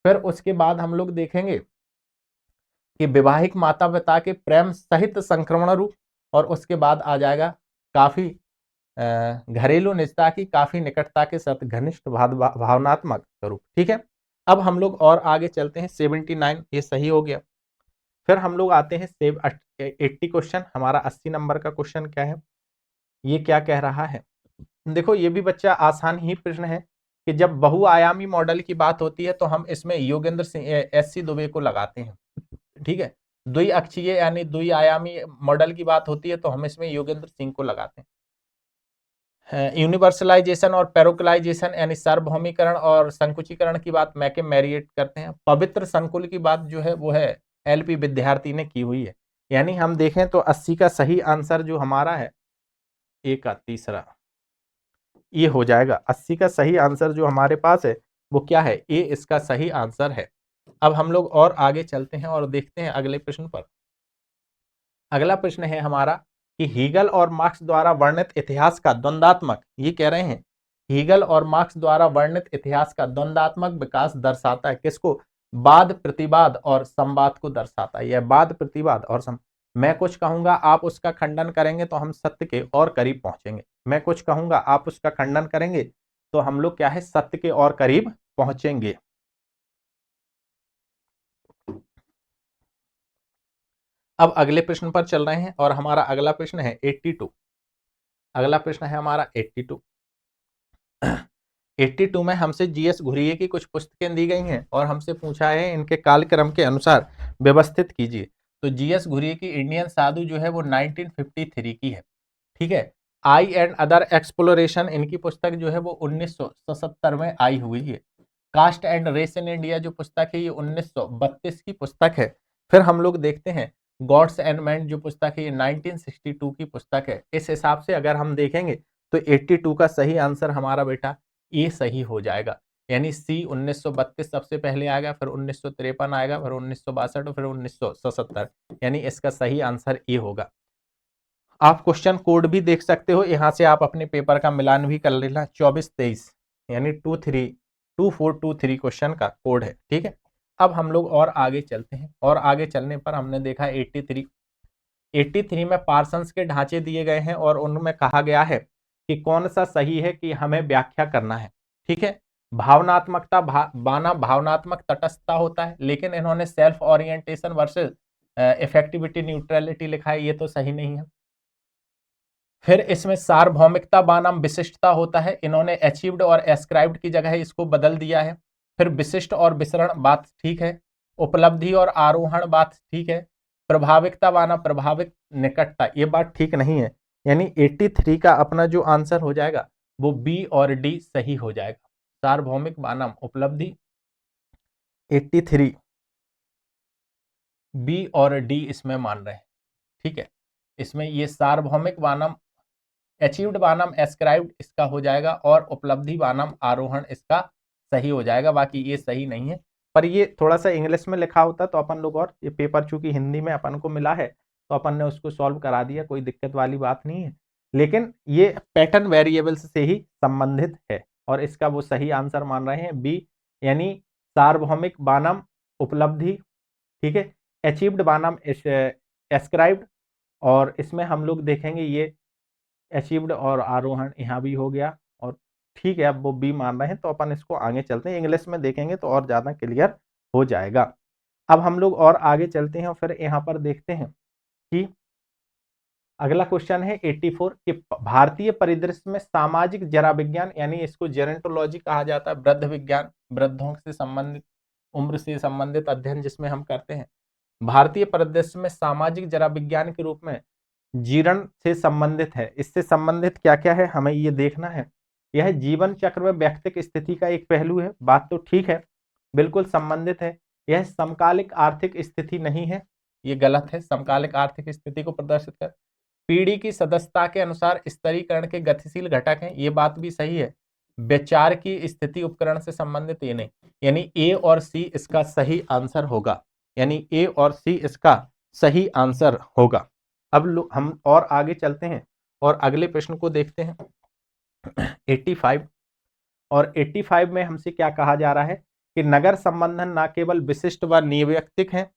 फिर उसके बाद हम लोग देखेंगे कि वैवाहिक माता पिता के प्रेम सहित संक्रमण रूप, और उसके बाद आ जाएगा काफी घरेलू निजता की काफी निकटता के साथ घनिष्ठ भावनात्मक स्वरूप, ठीक है। अब हम लोग और आगे चलते हैं। 79 ये सही हो गया। फिर हम लोग आते हैं 80 क्वेश्चन। हमारा 80 नंबर का क्वेश्चन क्या है, ये क्या कह रहा है, देखो ये भी बच्चा आसान ही प्रश्न है कि जब बहुआयामी मॉडल की बात होती है तो हम इसमें योगेंद्र सिंह एस सी दुबे को लगाते हैं, ठीक है। द्विअक्षीय यानी द्विआयामी मॉडल की बात होती है तो हम इसमें योगेंद्र सिंह को लगाते हैं। यूनिवर्सलाइजेशन और पेरोक्लाइजेशन यानी सार्वभौमिकरण और संकुचीकरण की बात मैके मैरियट करते हैं। पवित्र संकुल की बात जो है वो है एलपी विद्यार्थी ने की हुई है। यानी हम देखें तो 80 का सही आंसर जो हमारा है, ए का तीसरा, ये हो जाएगा। 80 का सही आंसर जो हमारे पास है वो क्या है, ए इसका सही आंसर है। अब हम लोग और आगे चलते हैं और देखते हैं अगले प्रश्न पर। अगला प्रश्न है हमारा कि हीगल और मार्क्स द्वारा वर्णित इतिहास का द्वंद्वात्मक, ये कह रहे हैं हीगल और मार्क्स द्वारा वर्णित इतिहास का द्वंद्वात्मक विकास दर्शाता है किसको, वाद प्रतिवाद और संवाद को दर्शाता है। यह वाद प्रतिवाद और मैं कुछ कहूंगा आप उसका खंडन करेंगे तो हम सत्य के और करीब पहुंचेंगे। मैं कुछ कहूंगा आप उसका खंडन करेंगे तो हम लोग क्या है, सत्य के और करीब पहुंचेंगे। अब अगले प्रश्न पर चल रहे हैं और हमारा अगला प्रश्न है 82। अगला प्रश्न है हमारा 82। 82 में हमसे जीएस घुरिये की कुछ पुस्तकें दी गई हैं और हमसे पूछा है इनके कालक्रम के अनुसार व्यवस्थित कीजिए। तो जीएस घुरिये की इंडियन साधु जो है वो 1953 की है। ठीक है। आई एंड अदर एक्सप्लोरेशन, इनकी पुस्तक जो है वो 1977 में आई हुई है। Caste and race in India जो पुस्तक है ये 1932 की पुस्तक है। फिर हम लोग देखते हैं गॉड्स एंड मैन जो पुस्तक है ये 1962 की पुस्तक है। इस हिसाब से अगर हम देखेंगे तो 82 का सही आंसर हमारा बेटा ए सही हो जाएगा। यानी सी 1932 सबसे पहले आएगा, फिर 1953 आएगा, फिर 1962 और फिर 1977, यानी इसका सही आंसर ए होगा। आप क्वेश्चन कोड भी देख सकते हो, यहां से आप अपने पेपर का मिलान भी कर लेना। 2423 यानी 2423 क्वेश्चन का कोड है। ठीक है। अब हम लोग और आगे चलते हैं, और आगे चलने पर हमने देखा 83 में पार्सन्स के ढांचे दिए गए हैं और उनमें कहा गया है कि कौन सा सही है कि हमें व्याख्या करना है। ठीक है। भावनात्मकता बाना भावनात्मक तटस्थता होता है, लेकिन इन्होंने self orientation versus effectivity neutrality लिखा है, ये तो सही नहीं है। फिर इसमें सार्वभौमिकता बनाम विशिष्टता होता है, इन्होंने अचीव्ड और एस्क्राइब्ड की जगह इसको बदल दिया है। फिर विशिष्ट और विसरण, बात ठीक है। उपलब्धि और आरोहण, बात ठीक है। प्रभाविकता बनाम प्रभाविक निकटता, ये बात ठीक नहीं है। यानी 83 का अपना जो आंसर हो जाएगा वो बी और डी सही हो जाएगा। सार्वभौमिक बनाम उपलब्धि 83 बी और डी इसमें मान रहे हैं। ठीक है। इसमें ये सार्वभौमिक बनाम अचीव्ड बनाम एस्क्राइब्ड इसका हो जाएगा, और उपलब्धि बनाम आरोहण इसका सही हो जाएगा। बाकी ये सही नहीं है, पर ये थोड़ा सा इंग्लिश में लिखा होता तो अपन लोग, और ये पेपर चूंकि हिंदी में अपन को मिला है तो अपन ने उसको सॉल्व करा दिया, कोई दिक्कत वाली बात नहीं है। लेकिन ये पैटर्न वेरिएबल्स से ही संबंधित है, और इसका वो सही आंसर मान रहे हैं बी, यानी सार्वभौमिक बनाम उपलब्धि। ठीक है। अचीव्ड बनाम एस्क्राइब्ड, और इसमें हम लोग देखेंगे ये अचीव्ड और आरोहण यहाँ भी हो गया, और ठीक है अब वो बी मान रहे हैं तो अपन इसको आगे चलते हैं, इंग्लिश में देखेंगे तो और ज्यादा क्लियर हो जाएगा। अब हम लोग और आगे चलते हैं और फिर यहाँ पर देखते हैं कि अगला क्वेश्चन है 84 कि भारतीय परिदृश्य में सामाजिक जरा विज्ञान, यानी इसको जेरेंटोलॉजी कहा जाता है, वृद्ध विज्ञान, वृद्धों से संबंधित, उम्र से संबंधित अध्ययन जिसमें हम करते हैं। भारतीय परिदृश्य में सामाजिक जरा विज्ञान के रूप में जीर्ण से संबंधित है। इससे संबंधित क्या क्या है हमें ये देखना है। यह जीवन चक्र में व्यक्तिक स्थिति का एक पहलू है, बात तो ठीक है, बिल्कुल संबंधित है। यह समकालिक आर्थिक स्थिति नहीं है, ये गलत है। समकालिक आर्थिक स्थिति को प्रदर्शित कर पीढ़ी की सदस्यता के अनुसार स्तरीकरण के गतिशील घटक हैं, ये बात भी सही है। विचार की स्थिति उपकरण से संबंधित ये नहीं, यानी ए और सी इसका सही आंसर होगा, यानी ए और सी इसका सही आंसर होगा। अब हम और आगे चलते हैं और अगले प्रश्न को देखते हैं 85, और 85 में हमसे क्या कहा जा रहा है कि नगर संबंधन न केवल विशिष्ट व निवैयक्तिक हैं,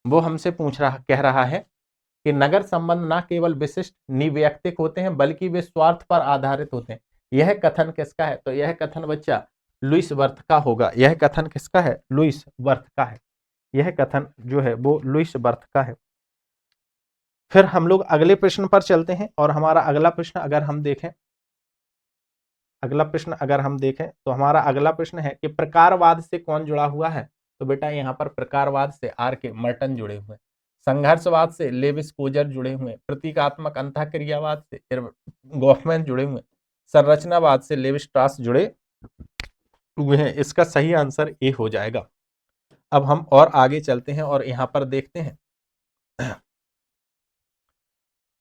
वो हमसे कह रहा है कि नगर संबंध न केवल विशिष्ट निवैयक्तिक होते हैं बल्कि वे स्वार्थ पर आधारित होते हैं। यह कथन किसका है? तो यह कथन बच्चा लुईस वर्थ का होगा। यह कथन किसका है? लुईस वर्थ का है। यह कथन जो है वो लुईस वर्थ का है। फिर हम लोग अगले प्रश्न पर चलते हैं, और हमारा अगला प्रश्न अगर हम देखें तो हमारा अगला प्रश्न है कि प्रकारवाद से कौन जुड़ा हुआ है? तो बेटा यहाँ पर प्रकारवाद से आर के मर्टन जुड़े हुए, संघर्षवाद से लेविस कोजर जुड़े हुए, प्रतीकात्मक अंतःक्रियावाद से गॉफमैन जुड़े हुए, संरचनावाद से लेविस स्ट्रास जुड़े हुए हैं। इसका सही आंसर ए हो जाएगा। अब हम और आगे चलते हैं और यहाँ पर देखते हैं,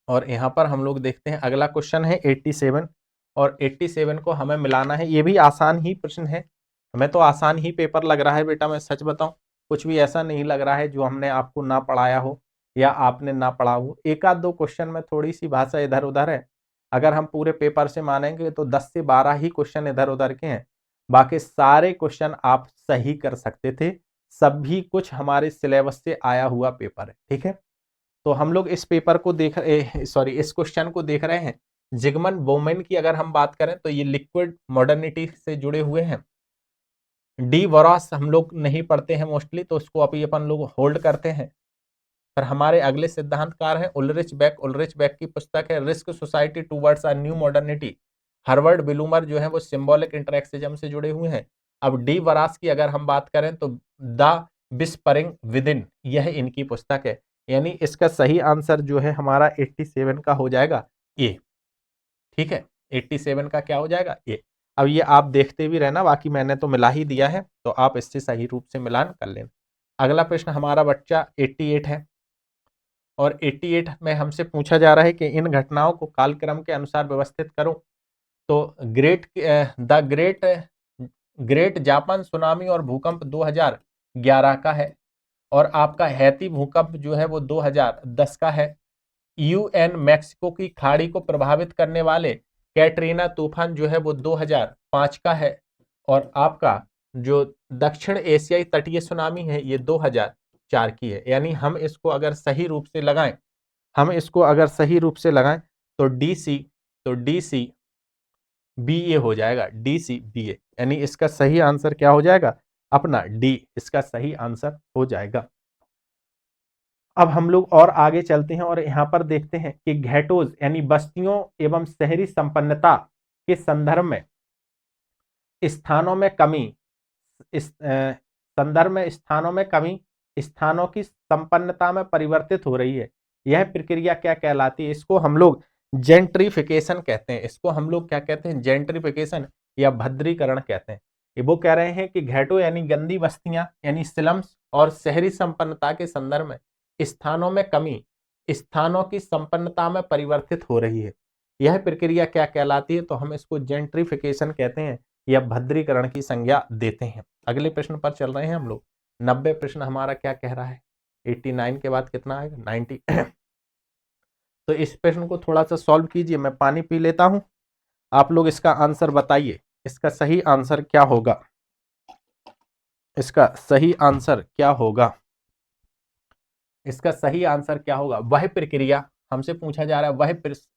और यहाँ पर हम लोग देखते हैं अगला क्वेश्चन है 87, और 87 को हमें मिलाना है। ये भी आसान ही प्रश्न है, हमें तो आसान ही पेपर लग रहा है बेटा, मैं सच बताऊं कुछ भी ऐसा नहीं लग रहा है जो हमने आपको ना पढ़ाया हो या आपने ना पढ़ा हो। एक आध दो क्वेश्चन में थोड़ी सी भाषा इधर उधर है, अगर हम पूरे पेपर से मानेंगे तो 10 से 12 ही क्वेश्चन इधर उधर के हैं, बाकी सारे क्वेश्चन आप सही कर सकते थे। सभी कुछ हमारे सिलेबस से आया हुआ पेपर है। ठीक है। तो हम लोग इस पेपर को इस क्वेश्चन को देख रहे हैं। जिगमंड बोमेन की अगर हम बात करें तो ये लिक्विड मॉडर्निटी से जुड़े हुए हैं। डी वॉरास हम लोग नहीं पढ़ते हैं मोस्टली, तो उसको अभी अपन लोग होल्ड करते हैं। पर हमारे अगले सिद्धांतकार हैं उल्रिच बेक की पुस्तक है risk society towards a new modernity. Herbert Blumer जो है वो सिंबॉलिक इंटरेक्सिज्म से जुड़े हुए हैं। अब डी वरास की अगर हम बात करें तो द विस्परिंग विदिन, यह इनकी पुस्तक है। यानी इसका सही आंसर जो है हमारा 87 का हो जाएगा ए। ठीक है, 87 का क्या हो जाएगा ए। अब ये आप देखते भी रहना, बाकी मैंने तो मिला ही दिया है, तो आप इससे सही रूप से मिलान कर लेना। अगला प्रश्न हमारा बच्चा 88 है, और 88 में हमसे पूछा जा रहा है कि इन घटनाओं को कालक्रम के अनुसार व्यवस्थित करो। तो द ग्रेट जापान सुनामी और भूकंप 2011 का है, और आपका हैती भूकंप जो है वो 2010 का है। यूएन मैक्सिको की खाड़ी को प्रभावित करने वाले कैटरीना तूफान जो है वो 2005 का है, और आपका जो दक्षिण एशियाई तटीय सुनामी है ये 2004 की है। यानी हम इसको अगर सही रूप से लगाएं, तो डी सी बी ए हो जाएगा, डी सी बी ए। यानी इसका सही आंसर क्या हो जाएगा अपना डी, इसका सही आंसर हो जाएगा। अब हम लोग और आगे चलते हैं और यहां पर देखते हैं कि घेटोज यानी बस्तियों एवं शहरी संपन्नता के संदर्भ में स्थानों में कमी, इस संदर्भ में स्थानों में कमी स्थानों की संपन्नता में परिवर्तित हो रही है। यह प्रक्रिया क्या कहलाती है? इसको हम लोग जेंट्रिफिकेशन कहते हैं। इसको हम लोग क्या कहते हैं? जेंट्रिफिकेशन या भद्रीकरण कहते हैं। ये वो कह रहे हैं कि घेटो यानी गंदी बस्तियां यानी स्लम्स और शहरी संपन्नता के संदर्भ में स्थानों में कमी स्थानों की संपन्नता में परिवर्तित हो रही है। यह प्रक्रिया क्या कहलाती है? तो हम इसको जेंट्रिफिकेशन कहते हैं या भद्रीकरण की संज्ञा देते हैं। अगले प्रश्न पर चल रहे हैं हम लोग। 90 प्रश्न हमारा क्या कह रहा है? 89 के बाद कितना आएगा? 90। तो इस प्रश्न को थोड़ा सा सॉल्व कीजिए, मैं पानी पी लेता हूं, आप लोग इसका आंसर बताइए। इसका सही आंसर क्या होगा? इसका सही आंसर क्या होगा? इसका सही आंसर क्या होगा? वह प्रक्रिया हमसे पूछा जा रहा है,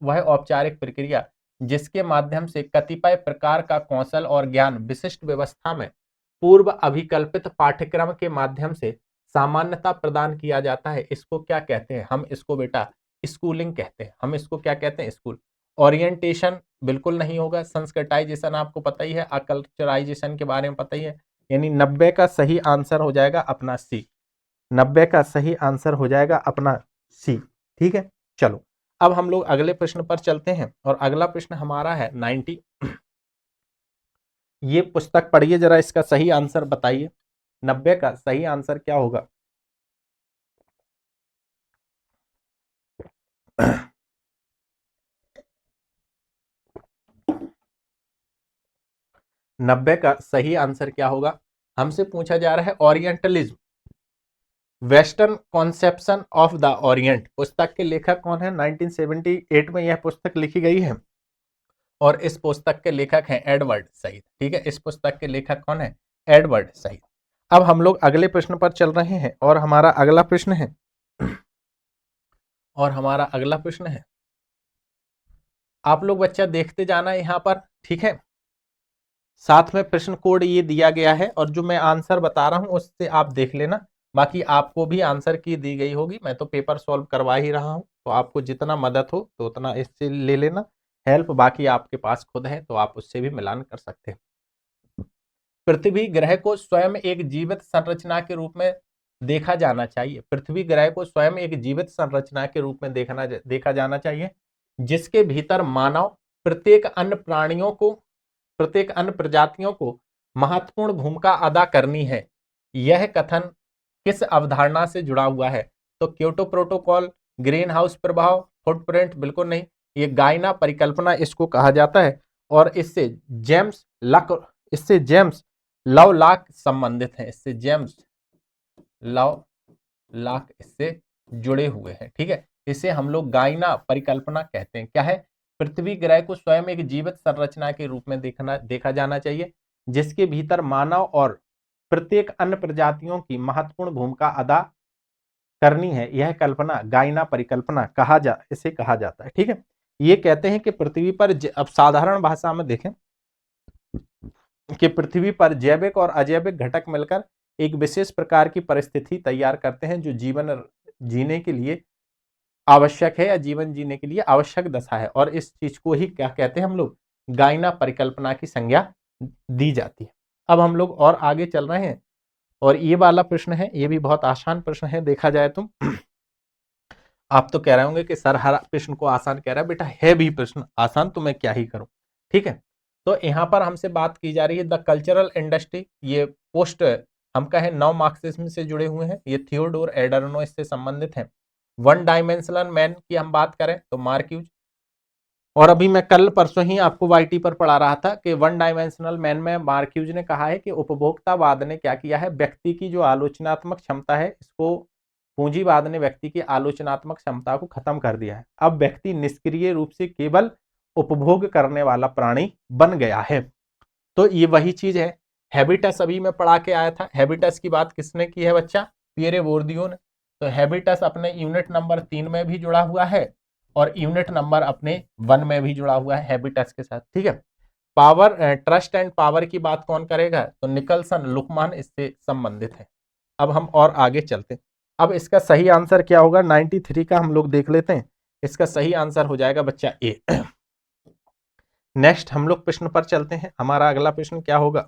वह औपचारिक प्रक्रिया जिसके माध्यम से कतिपय प्रकार का कौशल और ज्ञान विशिष्ट व्यवस्था में पूर्व अभिकल्पित पाठ्यक्रम के माध्यम से सामान्यता प्रदान किया जाता है, इसको क्या कहते हैं? हम इसको बेटा स्कूलिंग कहते हैं। हम इसको क्या कहते हैं? स्कूल। ओरिएंटेशन बिल्कुल नहीं होगा। संस्कृताइजेशन आपको पता ही है, अकल्चराइजेशन के बारे में पता ही है। यानी 90 का सही आंसर हो जाएगा अपना सी। 90 का सही आंसर हो जाएगा अपना सी। ठीक है, चलो अब हम लोग अगले प्रश्न पर चलते हैं, और अगला प्रश्न हमारा है 90। ये पुस्तक पढ़िए जरा, इसका सही आंसर बताइए। 90 का सही आंसर क्या होगा? 90 का सही आंसर क्या होगा? हमसे पूछा जा रहा है orientalism, western conception of the Orient. पुस्तक के लेखक कौन है? 1978 में यह पुस्तक लिखी गई है, और इस पुस्तक के लेखक हैं एडवर्ड सईद। ठीक है, इस पुस्तक के लेखक कौन है? Edward Said. अब हम लोग अगले प्रश्न पर चल रहे हैं, और हमारा अगला प्रश्न है आप लोग बच्चा देखते जाना यहाँ पर। ठीक है, साथ में प्रश्न कोड ये दिया गया है, और जो मैं आंसर बता रहा हूं उससे आप देख लेना। बाकी आपको भी आंसर की दी गई होगी, मैं तो पेपर सॉल्व करवा ही रहा हूं, तो आपको जितना मदद हो तो उतना इससे ले लेना हेल्प। बाकी आपके पास खुद है तो आप उससे भी मिलान कर सकते हैं। पृथ्वी ग्रह को स्वयं एक जीवित संरचना के रूप में देखा जाना चाहिए। पृथ्वी ग्रह को स्वयं एक जीवित संरचना के रूप में देखा जाना चाहिए, जिसके भीतर मानव प्रत्येक अन्य प्रजातियों को महत्वपूर्ण भूमिका अदा करनी है। यह कथन किस अवधारणा से जुड़ा हुआ है? तो क्योटो प्रोटोकॉल, ग्रीन हाउस प्रभाव, फुटप्रिंट बिल्कुल नहीं, ये गाइना परिकल्पना इसको कहा जाता है, और इससे जेम्स लवलॉक संबंधित है। इससे जेम्स लवलॉक इससे जुड़े हुए हैं। ठीक है, इसे हम लोग गाइना परिकल्पना कहते हैं। क्या है? पृथ्वी ग्रह को स्वयं एक जीवित संरचना के रूप में देखा जाना चाहिए, जिसके भीतर मानव और प्रत्येक अन्य प्रजातियों की महत्वपूर्ण भूमिका अदा करनी है। यह कल्पना गाइना परिकल्पना इसे कहा जाता है। ठीक है, ये कहते हैं कि पृथ्वी पर अब साधारण भाषा में देखें कि पृथ्वी पर जैविक और अजैविक घटक मिलकर एक विशेष प्रकार की परिस्थिति तैयार करते हैं, जो जीवन जीने के लिए आवश्यक है या जीवन जीने के लिए आवश्यक दशा है, और इस चीज को ही क्या कहते हैं? हम लोग गाइना परिकल्पना की संज्ञा दी जाती है। अब हम लोग और आगे चल रहे हैं, और ये वाला प्रश्न है, ये भी बहुत आसान प्रश्न है देखा जाए तो। आप तो कह रहे होंगे कि सर हर प्रश्न को आसान कह रहा है, बेटा है भी प्रश्न आसान तो मैं क्या ही करूं। ठीक है, तो यहां पर हमसे बात की जा रही है द कल्चरल इंडस्ट्री। ये पोस्ट हम कहें 9 मार्क्सिज्म से जुड़े हुए हैं, ये थियोडोर एडर्नो इससे संबंधित हैं। वन डायमेंशनल मैन की हम बात करें तो मार्क्यूज, और अभी मैं कल परसों ही आपको वाईटी पर पढ़ा रहा था कि वन डायमेंशनल मैन में मार्क्यूज ने कहा है कि उपभोक्तावाद ने क्या किया है, व्यक्ति की जो आलोचनात्मक क्षमता है इसको, पूंजीवाद ने व्यक्ति की आलोचनात्मक क्षमता को खत्म कर दिया है। अब व्यक्ति निष्क्रिय रूप से केवल उपभोग करने वाला प्राणी बन गया है। तो ये वही चीज है। हैबिटस अभी मैं पढ़ा के आया था, हैबिटस की बात किसने की है बच्चा, पियरे बोर्दियो ने। तो हैबिटस अपने यूनिट नंबर 3 में भी जुड़ा हुआ है और यूनिट नंबर अपने 1 में भी जुड़ा हुआ है हैबिटस के साथ। ठीक है, पावर, ट्रस्ट एंड पावर की बात कौन करेगा, तो निकलसन लुकमान इससे संबंधित है। अब हम और आगे चलते हैं। अब इसका सही आंसर क्या होगा, 93 का हम लोग देख लेते हैं। इसका सही आंसर हो जाएगा बच्चा ए। नेक्स्ट हम लोग प्रश्न पर चलते हैं। हमारा अगला प्रश्न क्या होगा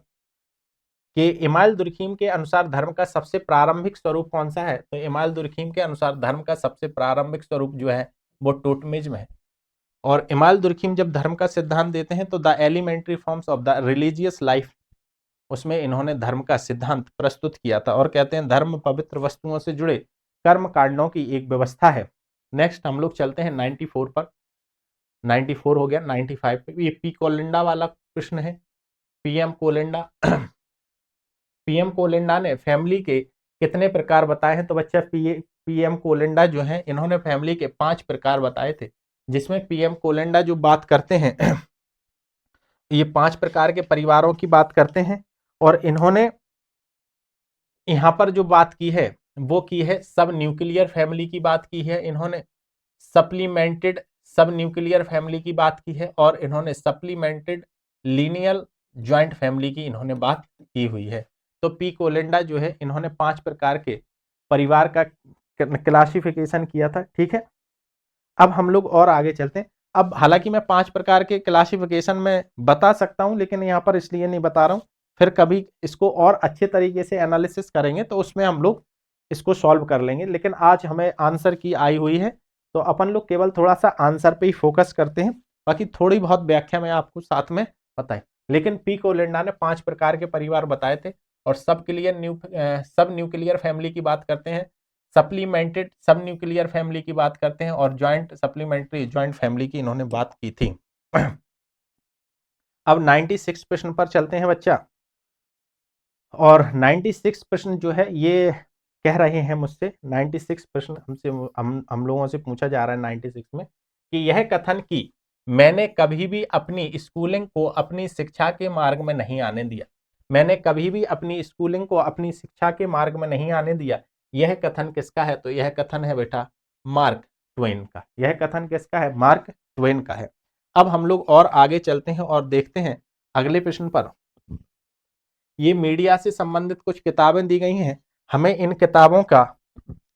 कि इमाइल दुर्खीम के अनुसार धर्म का सबसे प्रारंभिक स्वरूप कौन सा है। तो इमाइल दुर्खीम के अनुसार धर्म का सबसे प्रारंभिक स्वरूप जो है वो टोटमिज्म है। और इमाइल दुर्खीम जब धर्म का सिद्धांत देते हैं तो the elementary forms of the religious life, उसमें इन्होंने धर्म का सिद्धांत प्रस्तुत किया था और कहते हैं धर्म पवित्र वस्तुओं से जुड़े कर्म कांडों की एक व्यवस्था है। नेक्स्ट हम लोग चलते हैं 94 पर। 94 हो गया, 95 पे ये पी कोलिंडा वाला प्रश्न है। पीएम कोलिंडा पीएम कोलिंडा ने फैमिली के कितने प्रकार बताए हैं, तो बच्चा पीएम कोलिंडा जो है इन्होंने फैमिली के 5 प्रकार बताए थे, जिसमें पीएम कोलिंडा जो बात करते हैं ये 5 प्रकार के परिवारों की बात करते हैं। और इन्होंने यहाँ पर जो बात की है वो की है सब न्यूक्लियर फैमिली की बात की है, इन्होंने सप्लीमेंटेड सब न्यूक्लियर फैमिली की बात की है, और इन्होंने सप्लीमेंटेड लीनियल ज्वाइंट फैमिली की इन्होंने बात की हुई है। तो पी कोलिंडा जो है इन्होंने 5 प्रकार के परिवार का क्लासिफिकेशन किया था। ठीक है, अब हम लोग और आगे चलते हैं। अब हालांकि मैं 5 प्रकार के क्लासिफिकेशन में बता सकता हूं, लेकिन यहाँ पर इसलिए नहीं बता रहा हूं, फिर कभी इसको और अच्छे तरीके से एनालिसिस करेंगे तो उसमें हम लोग इसको सॉल्व कर लेंगे। लेकिन आज हमें आंसर की आई हुई है तो अपन लोग केवल थोड़ा सा आंसर पे ही फोकस करते हैं, बाकी थोड़ी बहुत व्याख्या मैं आपको साथ में बताएं। लेकिन पी कोलिंडा ने 5 प्रकार के परिवार बताए थे, और सब न्यूक्लियर फैमिली की बात करते हैं, सप्लीमेंटेड सब न्यूक्लियर फैमिली की बात करते हैं, और ज्वाइंट सप्लीमेंट्री ज्वाइंट फैमिली की इन्होंने बात की थी। अब 96 प्रश्न पर चलते हैं बच्चा। और 96 प्रश्न जो है ये कह रहे हैं मुझसे, 96 प्रश्न हमसे हम लोगों से पूछा जा रहा है 96 में कि यह कथन कि मैंने कभी भी अपनी स्कूलिंग को अपनी शिक्षा के मार्ग में नहीं आने दिया, मैंने कभी भी अपनी स्कूलिंग को अपनी शिक्षा के मार्ग में नहीं आने दिया, यह कथन किसका है, तो यह कथन है बेटा मार्क ट्वेन का। यह कथन किसका है, मार्क ट्वेन का है। अब हम लोग और आगे चलते हैं और देखते हैं अगले प्रश्न पर। ये मीडिया से संबंधित कुछ किताबें दी गई हैं, हमें इन किताबों का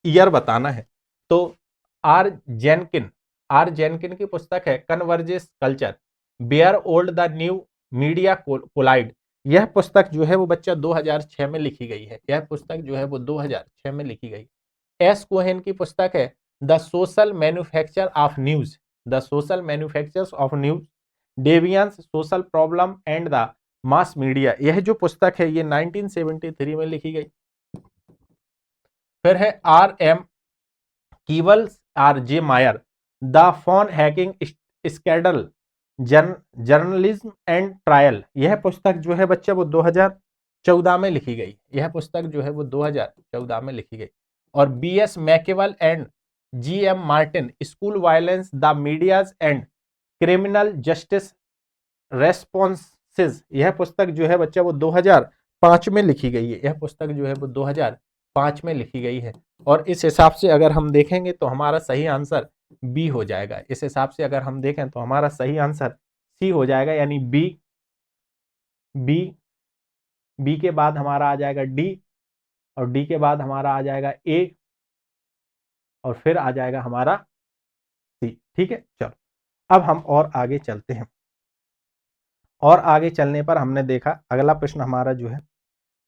ईयर बताना है। तो आर जेनकिन की पुस्तक है convergence culture, where old the new media collide. यह पुस्तक जो है वो बच्चा 2006 में लिखी गई है, यह पुस्तक जो है वो 2006 में लिखी गई। एस कोहेन की पुस्तक है the social manufacture of news, the social manufactures of news, deviance social problem and the mass media. यह जो पुस्तक है ये 1973 में लिखी गई। फिर है R M कीवल R J Mayar, the phone hacking scandal, journalism and trial. यह पुस्तक जो है बच्चा वो 2014 में लिखी गई, यह पुस्तक जो है वो 2014 में लिखी गई। और B S McKeval and G M Martin, school violence the media's and criminal justice responses. यह पुस्तक जो है बच्चा वो 2005 में लिखी गई है, यह पुस्तक जो है वो 2005 में लिखी गई है। और इस हिसाब से अगर हम देखेंगे तो हमारा सही आंसर बी हो जाएगा। इस हिसाब से अगर हम देखें तो हमारा सही आंसर सी हो जाएगा, यानी बी बी बी के बाद हमारा आ जाएगा डी, और डी के बाद हमारा आ जाएगा ए, और फिर आ जाएगा हमारा सी। ठीक है, चलो अब हम और आगे चलते हैं। और आगे चलने पर हमने देखा अगला प्रश्न हमारा जो है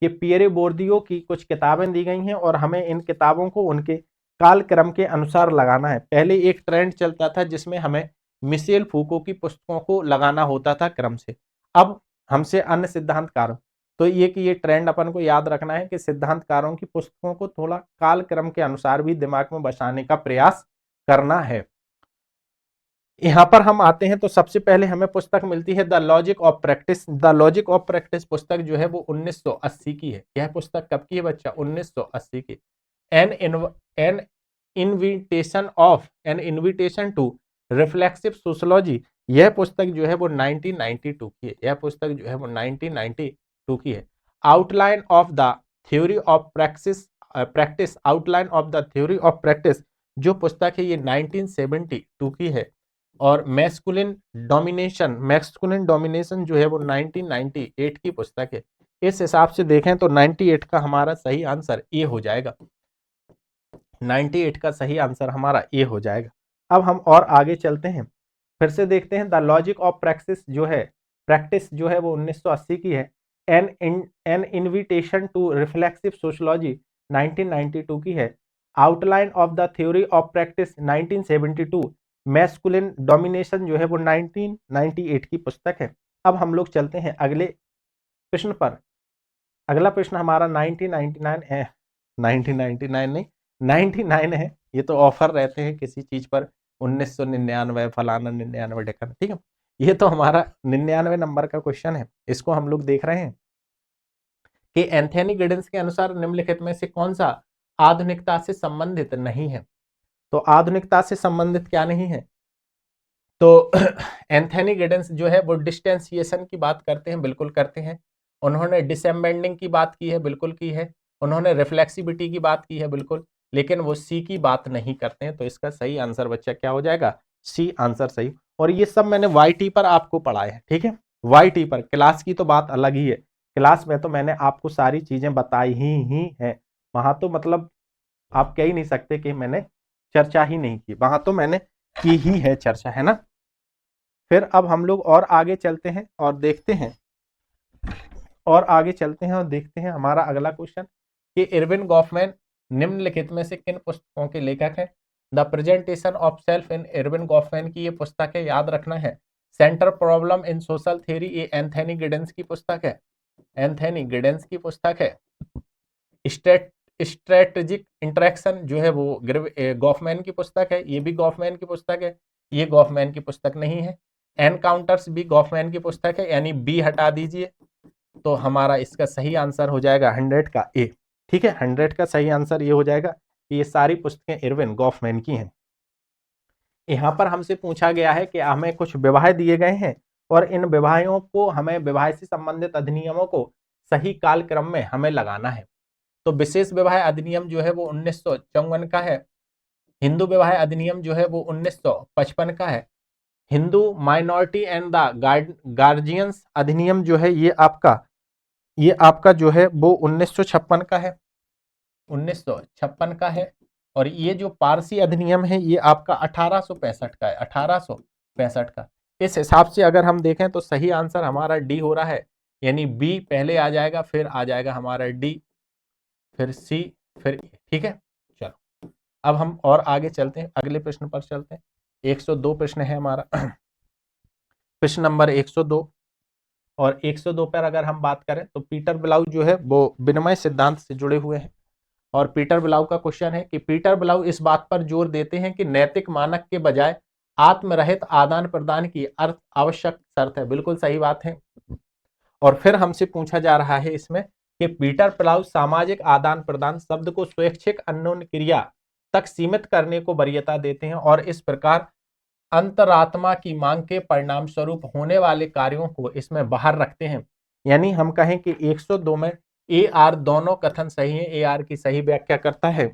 कि पियरे बोर्दियो की कुछ किताबें दी गई हैं और हमें इन किताबों को उनके कालक्रम के अनुसार लगाना है। पहले एक ट्रेंड चलता था जिसमें हमें मिशेल फूको की पुस्तकों को लगाना होता था क्रम से, अब हमसे अन्य सिद्धांतकारों, तो ये ट्रेंड अपन को याद रखना है कि सिद्धांतकारों की पुस्तकों को थोड़ा कालक्रम के अनुसार भी दिमाग में बसाने का प्रयास करना है। यहाँ पर हम आते हैं तो सबसे पहले हमें पुस्तक मिलती है the logic of practice. The logic of practice पुस्तक जो है वो 1980 की है। यह पुस्तक कब की है बच्चा? 1980 की। An invitation to reflexive sociology, यह पुस्तक जो है वो 1992 की है। यह पुस्तक जो है वो 1992 की है। Outline of the theory of practice outline of the theory of practice जो पुस्तक है ये 1972 की है। और मैस्कुलिन डोमिनेशन जो है वो 1998 की पुस्तक है। इस हिसाब से देखें तो 98 का हमारा सही आंसर ए हो जाएगा। 98 का सही आंसर हमारा ए हो जाएगा। अब हम और आगे चलते हैं, फिर से देखते हैं द लॉजिक ऑफ प्रैक्टिस जो है वो 1980 की है। An invitation to reflexive sociology 1992 की है। Outline of the theory of practice 1972। Masculine domination जो है वो 1998 की पुस्तक है। अब हम लोग चलते हैं अगले प्रश्न पर। अगला प्रश्न हमारा 1999 है, 1999 नहीं 99 है। ये तो ऑफर रहते हैं किसी चीज पर, 1999 फलाना 99 ढेकाना, ठीक है। ये तो हमारा 99 नंबर का क्वेश्चन है। इसको हम लोग देख रहे हैं कि एंथोनी गिडेंस के अनुसार निम्नलिखित में से कौन सा आधुनिकता से संबंधित नहीं है। तो आधुनिकता से संबंधित क्या नहीं है? तो एंथोनी गिडेंस जो है वो डिस्टेंसिएशन की बात करते हैं, बिल्कुल करते हैं। उन्होंने डिसएम्बेंडिंग की बात की है, बिल्कुल की है। उन्होंने रिफ्लेक्सिविटी की बात की है, बिल्कुल, लेकिन वो सी की बात नहीं करते हैं। तो इसका सही आंसर बच्चा क्या हो जाएगा? सी आंसर सही। और ये सब मैंने YT पर आपको पढ़ाया है, ठीक है। YT पर, क्लास की तो बात अलग ही है। क्लास में तो मैंने आपको सारी चीजें बताई ही है। वहां तो मतलब आप कह ही नहीं सकते कि मैंने चर्चा ही नहीं की, वहां तो मैंने की ही है चर्चा, है ना। फिर अब हम लोग और आगे चलते हैं और देखते हैं हमारा अगला क्वेश्चन कि इरविन गॉफमैन निम्नलिखित में से किन पुस्तकों के लेखक हैं। The presentation of self in Irwin Goffman की ये पुस्तक है, याद रखना है। Centre problem in social theory ये एंथोनी गिडेंस की पुस्तक है, एंथोनी गिडेंस की पुस्तक है। स्ट्रेटेजिक इंटरेक्शन जो है वो गॉफमैन की पुस्तक है, ये भी गॉफमैन की पुस्तक है, ये गॉफमैन की पुस्तक नहीं है। एनकाउंटर्स भी गॉफमैन की पुस्तक है, यानी बी हटा दीजिए। तो हमारा इसका सही आंसर हो जाएगा 100 का ए, ठीक है। 100 का सही आंसर ये हो जाएगा कि ये सारी पुस्तकें इरविन गॉफमैन की हैं। यहाँ पर हमसे पूछा गया है कि हमें कुछ विवाह दिए गए हैं और इन विवाहों को हमें विवाह से संबंधित अधिनियमों को सही कालक्रम में हमें लगाना है। तो विशेष विवाह अधिनियम जो है वो 1954 का है। हिंदू विवाह अधिनियम जो है वो 1955 का है। Hindu minority and the guardians अधिनियम जो है ये आपका जो है वो 1956 का है, 1956 का है। और ये जो पारसी अधिनियम है ये आपका 1865 का है, 1865 का। इस हिसाब से अगर हम देखें तो सही आंसर हमारा डी हो रहा है, यानी बी पहले आ जाएगा, फिर आ जाएगा हमारा डी, फिर सी, फिर ए, ठीक है। चलो अब हम और आगे चलते हैं, अगले प्रश्न पर चलते हैं। 102 प्रश्न है हमारा प्रश्न नंबर 102। और 102 पर अगर हम बात करें तो पीटर ब्लाउ जो है वो विनिमय सिद्धांत से जुड़े हुए हैं। और पीटर ब्लाउ का क्वेश्चन है कि पीटर ब्लाउ इस बात पर जोर देते हैं कि नैतिक मानक के बजाय आत्मरहित आदान प्रदान की अर्थ आवश्यक शर्त है, बिल्कुल सही बात है। और फिर हमसे पूछा जा रहा है इसमें कि पीटर ब्लाउ सामाजिक आदान प्रदान शब्द को स्वैच्छिक अन्योन्य क्रिया तक सीमित करने को वरीयता देते हैं और इस प्रकार अंतरात्मा की मांग के परिणाम स्वरूप होने वाले कार्यों को इसमें बाहर रखते हैं। यानी हम कहें कि 102 में ए आर दोनों कथन सही है, ए आर की सही व्याख्या करता है।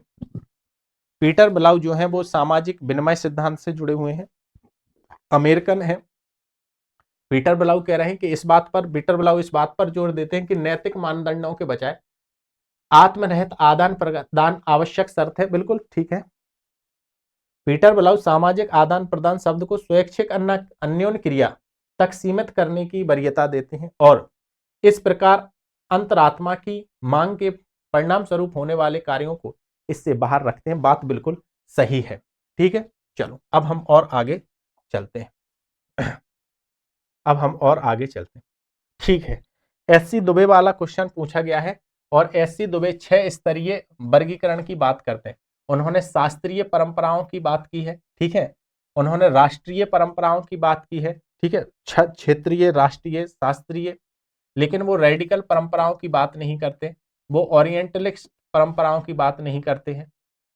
पीटर ब्लाउ जो है वो सामाजिक विनिमय सिद्धांत से जुड़े हुए हैं, अमेरिकन है। पीटर ब्लाउ इस बात पर जोर देते हैं कि नैतिक मानदंडों के बजाय आत्मरहित आदान प्रदान आवश्यक शर्त है, बिल्कुल ठीक है। पीटर ब्लाउ सामाजिक आदान प्रदान शब्द को स्वैच्छिक अन्योन्य क्रिया तक सीमित करने की वरीयता देते हैं और इस प्रकार अंतरात्मा की मांग के परिणाम स्वरूप होने वाले कार्यों को इससे बाहर रखते हैं, बात बिल्कुल सही है। ठीक है, चलो अब हम और आगे चलते हैं। अब हम और आगे चलते हैं। ठीक है, एससी दुबे वाला क्वेश्चन पूछा गया है और एससी दुबे 6 स्तरीय वर्गीकरण की बात करते हैं। उन्होंने शास्त्रीय परंपराओं की बात की है, ठीक है, उन्होंने राष्ट्रीय परंपराओं की बात की है, ठीक है, क्षेत्रीय, राष्ट्रीय, शास्त्रीय, लेकिन वो रेडिकल परंपराओं की बात नहीं करते, वो ओरिएंटलिस्ट परंपराओं की बात नहीं करते हैं,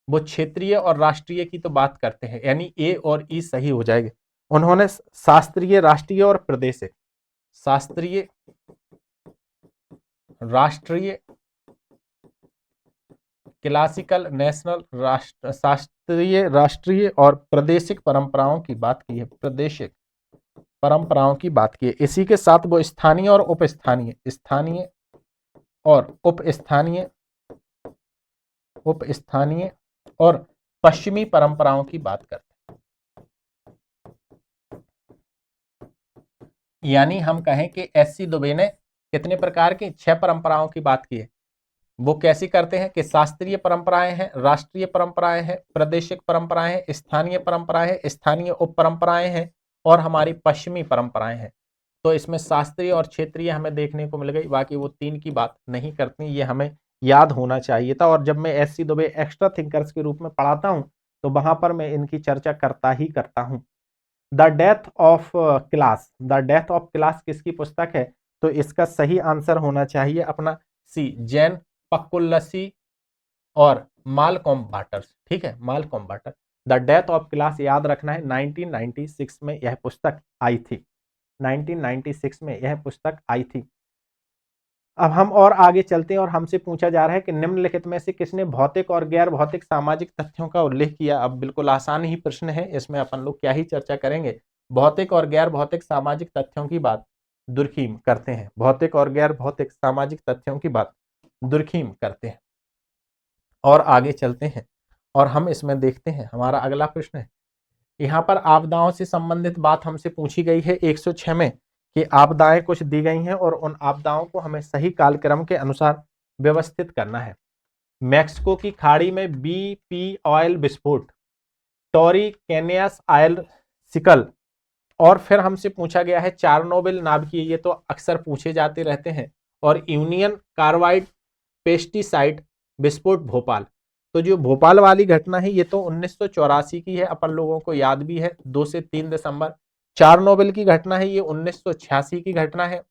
वो क्षेत्रीय और राष्ट्रीय की तो बात करते हैं, यानी ए और ई सही हो जाएगा। उन्होंने शास्त्रीय, राष्ट्रीय और प्रदेशिक, शास्त्रीय, राष्ट्रीय, क्लासिकल, नेशनल, राष्ट्र, शास्त्रीय, राष्ट्रीय और प्रादेशिक परंपराओं की बात की है, प्रादेशिक परंपराओं की बात की है। इसी के साथ वो स्थानीय और उपस्थानीय, स्थानीय और उपस्थानीय, उपस्थानीय और पश्चिमी परंपराओं की बात करते हैं। यानी हम कहें कि एससी दुबे ने कितने प्रकार की 6 परंपराओं की बात की है। वो कैसी करते हैं कि शास्त्रीय परंपराएं हैं, राष्ट्रीय परंपराएं हैं, प्रादेशिक परंपराएं हैं, स्थानीय परंपराएं हैं, स्थानीय उप परंपराएं हैं और हमारी पश्चिमी परंपराएं हैं। तो इसमें शास्त्रीय और क्षेत्रीय हमें देखने को मिल गई, बाकी वो 3 की बात नहीं करती, ये हमें याद होना चाहिए था। और जब मैं एससी दुबे एक्स्ट्रा थिंकर्स के रूप में पढ़ाता हूं तो वहां पर मैं इनकी चर्चा करता ही करता हूं। The death of class, the death of class किसकी पुस्तक है? तो इसका सही आंसर होना चाहिए अपना सी, जैन पक्कुल्लसी और मालकॉम बाटर्स, ठीक है, Malcolm Water. The death of class याद रखना है, 1996 में यह पुस्तक आई थी, 1996 में यह पुस्तक आई थी। अब हम और आगे चलते हैं और हमसे पूछा जा रहा है कि निम्नलिखित में से किसने भौतिक और गैर भौतिक सामाजिक तथ्यों का उल्लेख किया। अब बिल्कुल आसान ही प्रश्न है, इसमें अपन लोग क्या ही चर्चा करेंगे, भौतिक और गैर भौतिक सामाजिक तथ्यों की बात दुर्खीम करते हैं, भौतिक और गैर भौतिक सामाजिक तथ्यों की बात दुर्खीम करते हैं। और आगे चलते हैं और हम इसमें देखते हैं, हमारा अगला प्रश्न है, यहाँ पर आपदाओं से संबंधित बात हमसे पूछी गई है 106 में कि आपदाएं कुछ दी गई हैं और उन आपदाओं को हमें सही कालक्रम के अनुसार व्यवस्थित करना है। मैक्सिको की खाड़ी में बीपी ऑयल विस्फोट, टोरी कैनियस ऑयल सिकल, और फिर हमसे पूछा गया है चारनोबिल नाभिकीय, ये तो अक्सर पूछे जाते रहते हैं, और यूनियन कार्बाइड पेस्टिसाइड विस्फोट भोपाल। तो जो भोपाल वाली घटना है ये तो 1984 की है, अपन लोगों को याद भी है, 2 से 3 दिसंबर। चारनोबिल की घटना है ये 1986 की घटना है,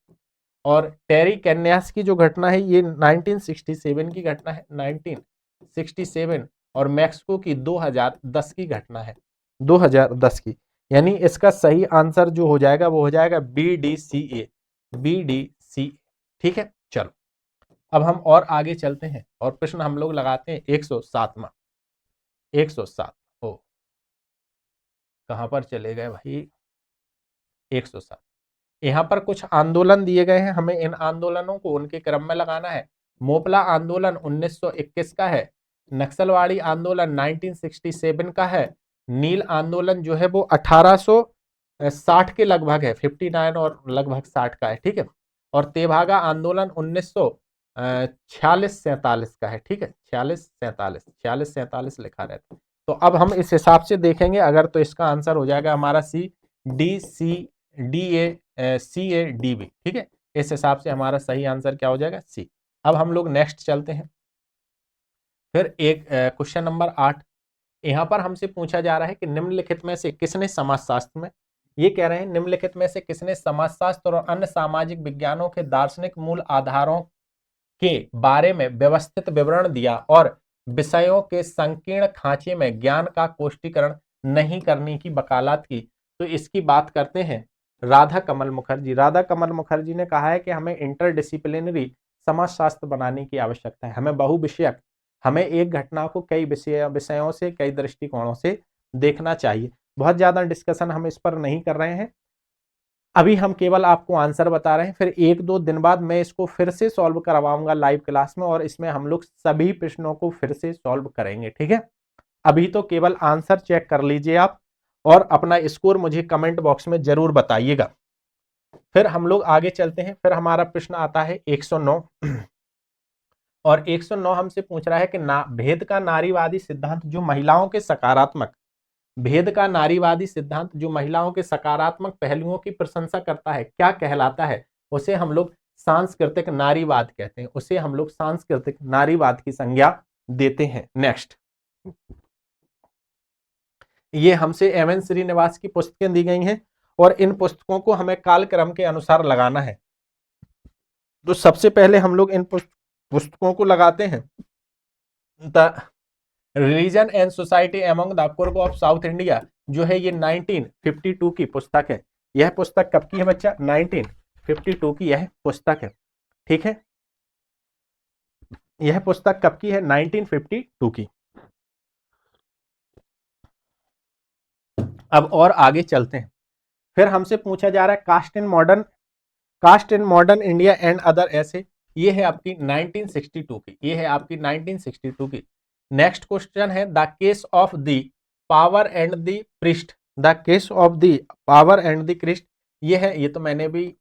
और टेरी कैन्यास की जो घटना है ये 1967 की घटना है, 1967, और मैक्सिको की 2010 की घटना है, 2010 की। यानी इसका सही आंसर जो हो जाएगा वो हो जाएगा BDCA, BDCA। ठीक है, चलो अब हम और आगे चलते हैं और प्रश्न हम लोग लगाते हैं 107वां, 107, ओ कहां पर चले गए भाई, 107। यहाँ पर कुछ आंदोलन दिए गए हैं, हमें इन आंदोलनों को उनके क्रम में लगाना है। मोपला आंदोलन 1921 का है, नक्सलवाड़ी आंदोलन 1967 का है, नील आंदोलन जो है वो 1860 के लगभग है, 59 और लगभग 60 का है, ठीक है, और तेभागा आंदोलन 1946-47 का है, ठीक है, 46-47 लिखा रहता है। तो अब हम इस हिसाब से देखेंगे, अगर तो इसका आंसर हो जाएगा हमारा CDCDA ठीक है, इस हिसाब से हमारा सही आंसर क्या हो जाएगा, सी। अब हम लोग नेक्स्ट चलते हैं, फिर एक क्वेश्चन नंबर 8। यहाँ पर हमसे पूछा जा रहा है कि निम्नलिखित में से किसने समाजशास्त्र में, ये कह रहे हैं निम्नलिखित में से किसने समाजशास्त्र और अन्य सामाजिक विज्ञानों के दार्शनिक मूल आधारों के बारे में व्यवस्थित विवरण दिया और विषयों के संकीर्ण खांचे में ज्ञान का कोष्टीकरण नहीं करने की वकालत की। तो इसकी बात करते हैं राधा कमल मुखर्जी। राधा कमल मुखर्जी ने कहा है कि हमें इंटरडिसिप्लिनरी समाजशास्त्र बनाने की आवश्यकता है, हमें बहुविषयक, हमें एक घटना को कई विषयों से, कई दृष्टिकोणों से देखना चाहिए। बहुत ज्यादा डिस्कशन हम इस पर नहीं कर रहे हैं, अभी हम केवल आपको आंसर बता रहे हैं, फिर 1-2 दिन बाद मैं इसको फिर से सॉल्व करवाऊंगा लाइव क्लास में और इसमें हम लोग सभी प्रश्नों को फिर से सॉल्व करेंगे, ठीक है। अभी तो केवल आंसर चेक कर लीजिए आप और अपना स्कोर मुझे कमेंट बॉक्स में जरूर बताइएगा। फिर हम लोग आगे चलते हैं, फिर हमारा प्रश्न आता है 109 और 109 हमसे पूछ रहा है कि भेद का नारीवादी सिद्धांत जो महिलाओं के सकारात्मक, भेद का नारीवादी सिद्धांत जो महिलाओं के सकारात्मक पहलुओं की प्रशंसा करता है क्या कहलाता है? उसे हम लोग सांस्कृतिक नारीवाद कहते हैं, उसे हम लोग सांस्कृतिक नारीवाद की संज्ञा देते हैं। नेक्स्ट, ये हमसे एम.एन. श्रीनिवास की पुस्तकें दी गई हैं और इन पुस्तकों को हमें कालक्रम के अनुसार लगाना है। तो सबसे पहले हम लोग इन पुस्तकों को लगाते हैं। The religion and society among the Coorg of South India जो है ये 1952 की पुस्तक है। यह पुस्तक कब की है बच्चा? 1952 की यह पुस्तक है। ठीक है, यह पुस्तक कब की है? 1952 की। अब और आगे चलते हैं। फिर हमसे पूछा जा रहा है caste in modern India and other essays, ये है आपकी 1962 की, ये है आपकी 1962 की। नेक्स्ट क्वेश्चन है the case of the power and the priest, the case of the power and the Christ, ये है, ये तो मैंने भी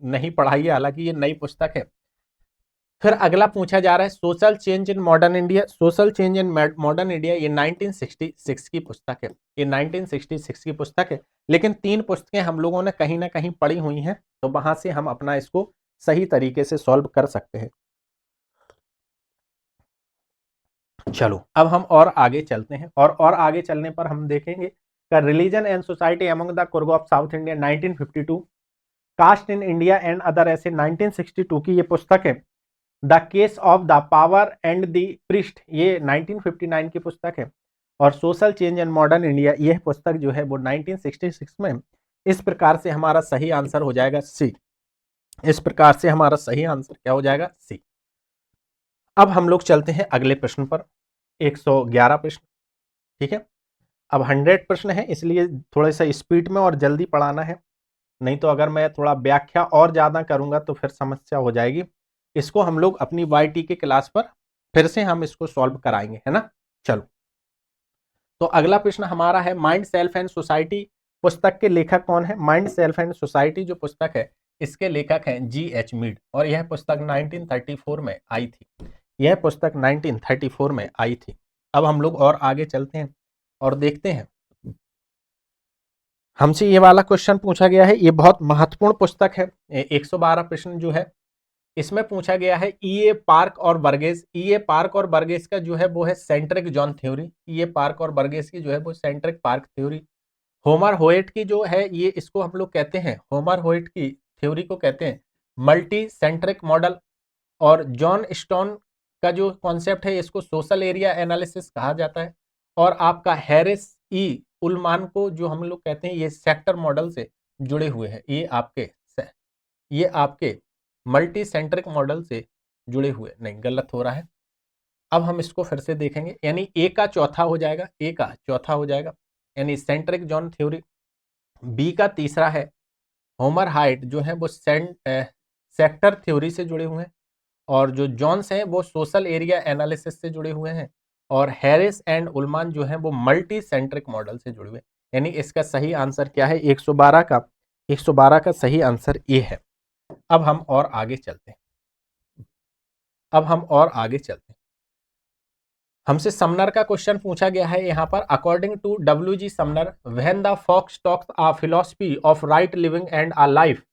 नहीं पढ़ाई है, हालांकि ये नई पुस्तक है। फिर अगला पूछा जा रहा है social change in modern India, social change in modern India, ये 1966 की पुस्तक है, ये 1966 की पुस्तक है। लेकिन तीन पुस्तकें हम लोगों ने कहीं ना कहीं पढ़ी हुई हैं, तो वहां से हम अपना इसको सही तरीके से सॉल्व कर सकते हैं। चलो अब हम और आगे चलते हैं, और आगे चलने पर हम देखेंगे का religion and society among the Coorg of South India 1952, caste in India and other essays 1962 की ये पुस्तक है। The case of the power and the priest, ये 1959 की पुस्तक है। और social change in modern India, यह पुस्तक जो है वो 1966 में। इस प्रकार से हमारा सही आंसर हो जाएगा सी, इस प्रकार से हमारा सही आंसर क्या हो जाएगा? सी। अब हम लोग चलते हैं अगले प्रश्न पर, 111 प्रश्न। ठीक है, अब 100 प्रश्न है, इसलिए थोड़ा सा स्पीड में और जल्दी पढ़ाना है, नहीं तो अगर मैं थोड़ा व्याख्या और ज्यादा करूंगा तो फिर समस्या हो जाएगी। इसको हम लोग अपनी YT के क्लास पर फिर से हम इसको सॉल्व कराएंगे, है ना। चलो, तो अगला प्रश्न हमारा है माइंड सेल्फ एंड सोसाइटी पुस्तक के लेखक कौन है? माइंड सेल्फ एंड सोसाइटी जो पुस्तक है इसके लेखक हैं G.H. मीड, और यह पुस्तक 1934 में आई थी, यह पुस्तक 1934 में आई थी। अब हम लोग और आगे चलते हैं और देखते हैं, हमसे ये वाला क्वेश्चन पूछा गया है, ये बहुत महत्वपूर्ण पुस्तक है। 112 प्रश्न जो है इसमें पूछा गया है E.A. पार्क और बर्गेस, E.A. पार्क और बर्गेस का जो है वो है centric zone theory, E.A. Park और बर्गेस की जो है वो सेंट्रिक पार्क थ्योरी। होमर होयट की जो है ये, इसको हम लोग कहते हैं, होमर होयट की थ्योरी को कहते हैं मल्टी सेंट्रिक मॉडल। और जॉन स्टोन का जो कॉन्सेप्ट है इसको सोशल एरिया एनालिसिस कहा जाता है। और आपका हैरिस ई उलमान को जो हम लोग कहते हैं ये सेक्टर मॉडल से जुड़े हुए हैं, ये आपके मल्टी सेंट्रिक मॉडल से जुड़े हुए, नहीं गलत हो रहा है। अब हम इसको फिर से देखेंगे, यानी ए का चौथा हो जाएगा, ए का चौथा हो जाएगा यानी सेंट्रिक जोन थ्योरी। बी का तीसरा है होमर हाइट जो है वो सेक्टर थ्योरी से जुड़े हुए हैं। और जो जॉन्स हैं वो सोशल एरिया एनालिसिस से जुड़े हुए हैं। और हैरिस एंड उलमान जो है वो मल्टी सेंट्रिक मॉडल से जुड़े हुए हैं। यानी इसका सही आंसर क्या है? 112 का सही आंसर ए है। अब हम और आगे चलते हैं, अब हम और आगे चलते हैं। हमसे समनर का क्वेश्चन पूछा गया है यहाँ पर, according to WG Sumner when the folks talks a philosophy of right living and a life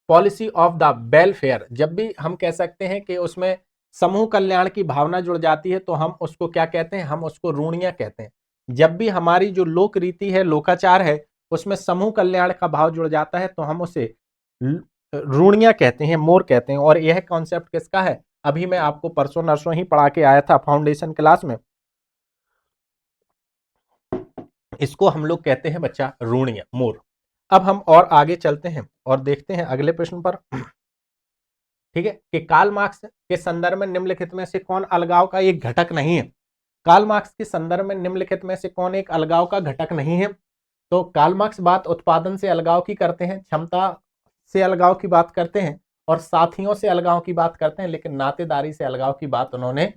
policy of the welfare, जब भी हम कह सकते हैं कि उसमें समूह कल्याण की भावना जुड़ जाती है तो हम उसको क्या कहते हैं? हम उसको रूढ़ियां कहते हैं। जब भी हमारी जो लोक रीति है, लोकाचार है, उसमें समूह कल्याण का भाव जुड़ जाता है तो हम उसे रूढ़ियां कहते हैं, मोर कहते हैं। और यह कॉन्सेप्ट किसका है? अभी मैं आपको परसों नरसों ही पढ़ा के आया था फाउंडेशन क्लास में, इसको हम लोग कहते हैं बच्चा रूढ़ियां, मोर। अब हम और आगे चलते हैं और देखते हैं अगले प्रश्न पर। ठीक है, कि कार्ल मार्क्स के संदर्भ में निम्नलिखित में से कौन अलगाव का एक घटक नहीं है? कार्ल मार्क्स के संदर्भ में निम्नलिखित में से कौन एक अलगाव का घटक नहीं है? तो कार्ल मार्क्स बात उत्पादन से अलगाव की करते हैं, क्षमता से अलगाव की बात करते हैं, और साथियों से अलगाव की बात करते हैं, लेकिन नातेदारी से अलगाव की बात उन्होंने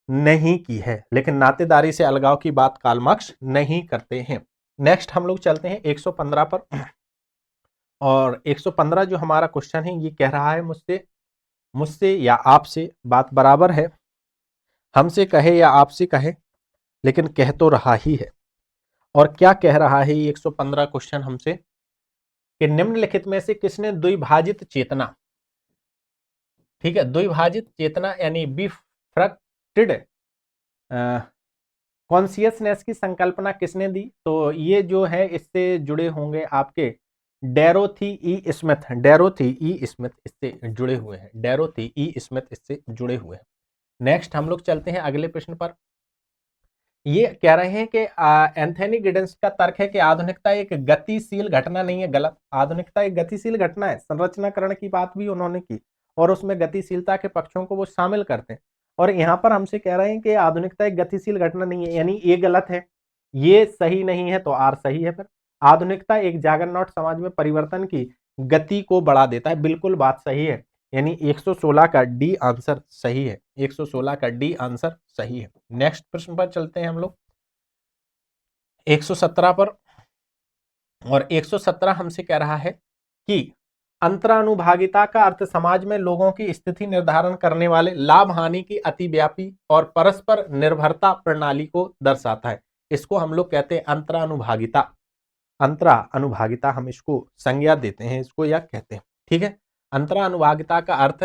नहीं की है। लेकिन नातेदारी से अलगाव की बात कार्ल मार्क्स नहीं करते हैं। नेक्स्ट हम लोग चलते हैं 115 पर, और 115 जो हमारा क्वेश्चन है ये कह रहा है मुझसे मुझसे या आपसे बात बराबर है, हमसे कहे या आपसे कहे, लेकिन कह तो रहा ही है। और क्या कह रहा है ये 115 क्वेश्चन हमसे कि निम्नलिखित में से किसने द्विभाजित चेतना, ठीक है, द्विभाजित चेतना यानी बिफ्रक्टेड कॉन्सियसनेस की संकल्पना किसने दी? तो ये जो है इससे जुड़े होंगे आपके डैरोथी ई स्मिथ, डैरोथी ई स्मिथ इससे जुड़े हुए हैं, डैरोथी ई स्मिथ इससे जुड़े हुए हैं। नेक्स्ट हम लोग चलते हैं अगले प्रश्न पर। ये कह रहे हैं कि एंथनी गिडेंस का तर्क है कि आधुनिकता एक गतिशील घटना नहीं है। गलत। आधुनिकता एक गतिशील घटना है। संरचनाकरण की बात भी उन्होंने की और उसमें गतिशीलता के पक्षों को वो शामिल करते हैं। और यहाँ पर हमसे कह रहे हैं कि आधुनिकता एक गतिशील घटना नहीं है, यानी ये गलत है, ये सही नहीं है, तो आर सही है। फिर आधुनिकता एक जागरनॉट समाज में परिवर्तन की गति को बढ़ा देता है, बिल्कुल बात सही है, यानी 116 का डी आंसर सही है, 116 का डी आंसर सही है। नेक्स्ट प्रश्न पर चलते हैं हम लोग 117 पर। और 117 हमसे कह रहा है कि अंतरानुभागिता का अर्थ समाज में लोगों की स्थिति निर्धारण करने वाले लाभ हानि की अतिव्यापी और परस्पर निर्भरता प्रणाली को दर्शाता है। इसको हम लोग कहते हैं अंतरानुभागिता। अंतरा अनुभागिता हम इसको संज्ञा देते हैं, इसको या कहते हैं, ठीक है। अंतरानुभागिता का अर्थ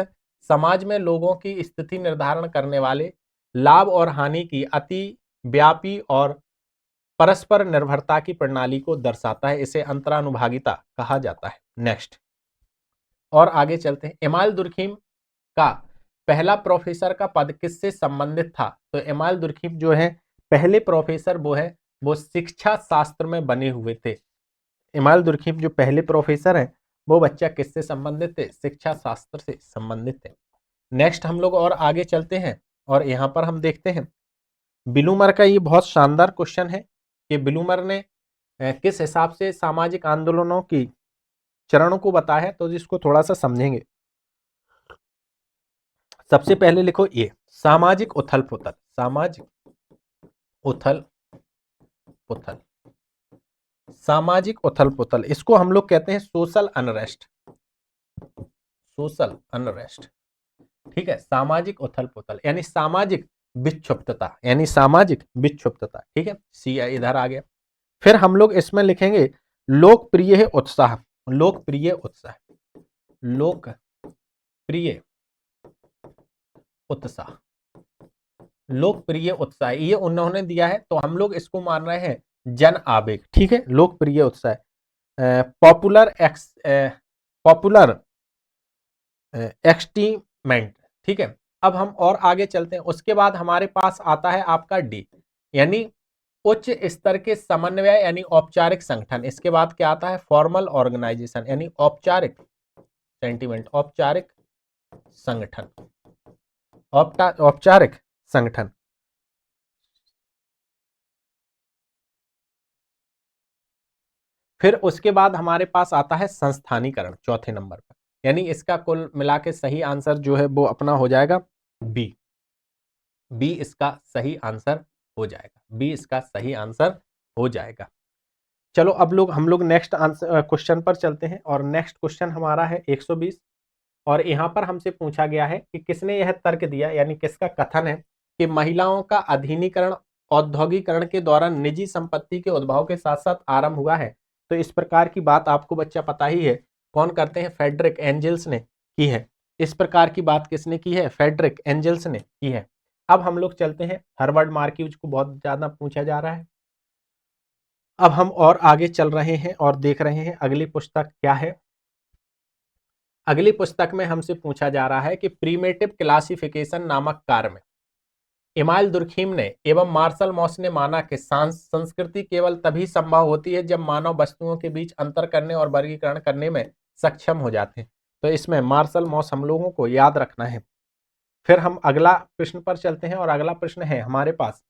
समाज में लोगों की स्थिति निर्धारण करने वाले लाभ और हानि की अति व्यापी और परस्पर निर्भरता की प्रणाली को दर्शाता है, इसे अंतरानुभागिता कहा जाता है। नेक्स्ट और आगे चलते हैं। इमाल दुर्खीम का पहला प्रोफेसर का पद किससे संबंधित था? तो इमाल दुर्खीम जो है पहले प्रोफेसर वो शिक्षा शास्त्र में बने हुए थे। इमाल दुर्खीम जो पहले प्रोफेसर हैं वो बच्चा किससे संबंधित थे? शिक्षा शास्त्र से संबंधित थे। नेक्स्ट हम लोग और आगे चलते हैं और यहाँ पर हम देखते हैं बिलूमर का ये बहुत शानदार क्वेश्चन है कि बिलूमर ने किस हिसाब से सामाजिक आंदोलनों की चरणों को बताया है, तो इसको थोड़ा सा समझेंगे। सबसे पहले लिखो ये सामाजिक उथल पुथल, सामाजिक उथल पुथल, सामाजिक उथल पुथल, इसको हम लोग कहते हैं सोशल अनरेस्ट, सोशल अनरेस्ट, ठीक है। सामाजिक उथल पुथल यानी सामाजिक विक्षुब्धता, यानी सामाजिक विक्षुब्धता, ठीक है। सी इधर आ गया। फिर हम लोग इसमें लिखेंगे लोकप्रिय उत्साह, लोकप्रिय उत्साह, लोकप्रिय उत्साह, लोकप्रिय उत्साह, ये उन्होंने दिया है, तो हम लोग इसको मान रहे हैं जन आवेग, ठीक है। लोकप्रिय उत्साह, पॉपुलर पॉपुलर एक्सटीमेंट, ठीक है। अब हम और आगे चलते हैं। उसके बाद हमारे पास आता है आपका डी, यानी उच्च स्तर के समन्वय यानी औपचारिक संगठन। इसके बाद क्या आता है? फॉर्मल ऑर्गेनाइजेशन यानी औपचारिक सेंटिमेंट, औपचारिक संगठन, औपचारिक संगठन। फिर उसके बाद हमारे पास आता है संस्थानीकरण चौथे नंबर पर, यानी इसका कुल मिला के सही आंसर जो है वो अपना हो जाएगा बी, बी इसका सही आंसर हो जाएगा, बी इसका सही आंसर हो जाएगा। चलो अब हम लोग नेक्स्ट आंसर क्वेश्चन पर चलते हैं और नेक्स्ट क्वेश्चन हमारा है 120। और यहाँ पर हमसे पूछा गया है कि किसने यह तर्क दिया, यानी किसका कथन है कि महिलाओं का अधीनीकरण औद्योगिकरण के दौरान निजी संपत्ति के उद्भव के साथ साथ आरंभ हुआ है। तो इस प्रकार की बात आपको बच्चा पता ही है, कौन करते हैं? फ्रेडरिक एंजल्स ने की है। इस प्रकार की बात किसने की है? फ्रेडरिक एंजल्स ने की है। अब हम लोग चलते हैं, हर्बर्ट मार्क्यूज को बहुत ज्यादा पूछा जा रहा है। अब हम और आगे चल रहे हैं और देख रहे हैं अगली पुस्तक क्या है। अगली पुस्तक में हमसे पूछा जा रहा है कि प्रीमेटिव क्लासिफिकेशन नामक कार्य में इमाइल दुर्खीम ने एवं मार्शल मॉस ने माना कि संस्कृति केवल तभी संभव होती है जब मानव वस्तुओं के बीच अंतर करने और वर्गीकरण करने में सक्षम हो जाते हैं। तो इसमें मार्शल मॉस हम लोगों को याद रखना है। फिर हम अगला प्रश्न पर चलते हैं और अगला प्रश्न है हमारे पास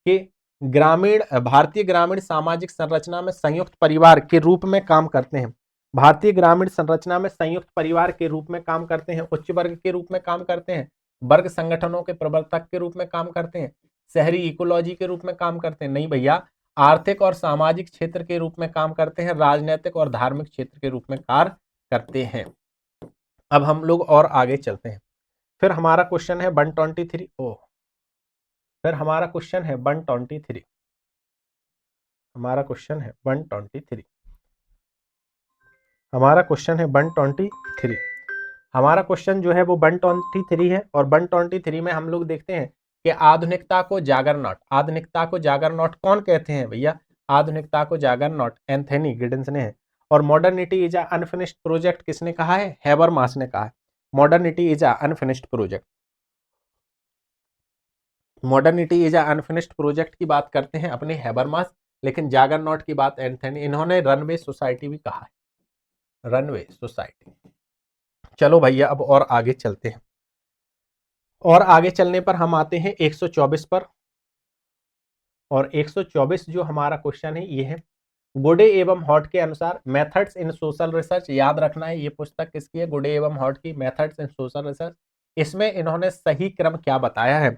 कि भारतीय ग्रामीण सामाजिक संरचना में संयुक्त परिवार के रूप में काम करते हैं। भारतीय ग्रामीण संरचना में संयुक्त परिवार के रूप में काम करते हैं, उच्च वर्ग के रूप में काम करते हैं, वर्ग संगठनों के प्रवर्तक के रूप में काम करते हैं, शहरी इकोलॉजी के रूप में काम करते हैं, नहीं भैया, आर्थिक और सामाजिक क्षेत्र के रूप में काम करते हैं, राजनीतिक और धार्मिक क्षेत्र के रूप में कार्य करते हैं। अब हम लोग और आगे चलते हैं। फिर हमारा क्वेश्चन है 123। ओ, फिर हमारा क्वेश्चन है 123। हमारा क्वेश्चन है 123। हमारा क्वेश्चन है 123। हमारा क्वेश्चन जो है वो 123 है, और 123 में हम लोग देखते हैं कि आधुनिकता को जागरनॉट, आधुनिकता को जागरनॉट कौन कहते हैं भैया? आधुनिकता को जागरनॉट एंथनी गिडेंस ने है। और modernity is a unfinished project किसने कहा है? हैबरमास ने कहा है। Modernity is a unfinished project. Modernity is a unfinished project की बात करते हैं अपने हैबरमास, लेकिन जागरनॉट की बात एंथनी, इन्होंने रनवे सोसाइटी भी कहा है, रनवे सोसाइटी। चलो भैया अब और आगे चलते हैं, और आगे चलने पर हम आते हैं 124 पर। और 124 जो हमारा क्वेश्चन है ये है, गुडे एवं हॉट के अनुसार मेथड्स इन सोशल रिसर्च। याद रखना है ये पुस्तक किसकी है? गुडे एवं हॉट की, मेथड्स इन सोशल रिसर्च। इसमें इन्होंने सही क्रम क्या बताया है?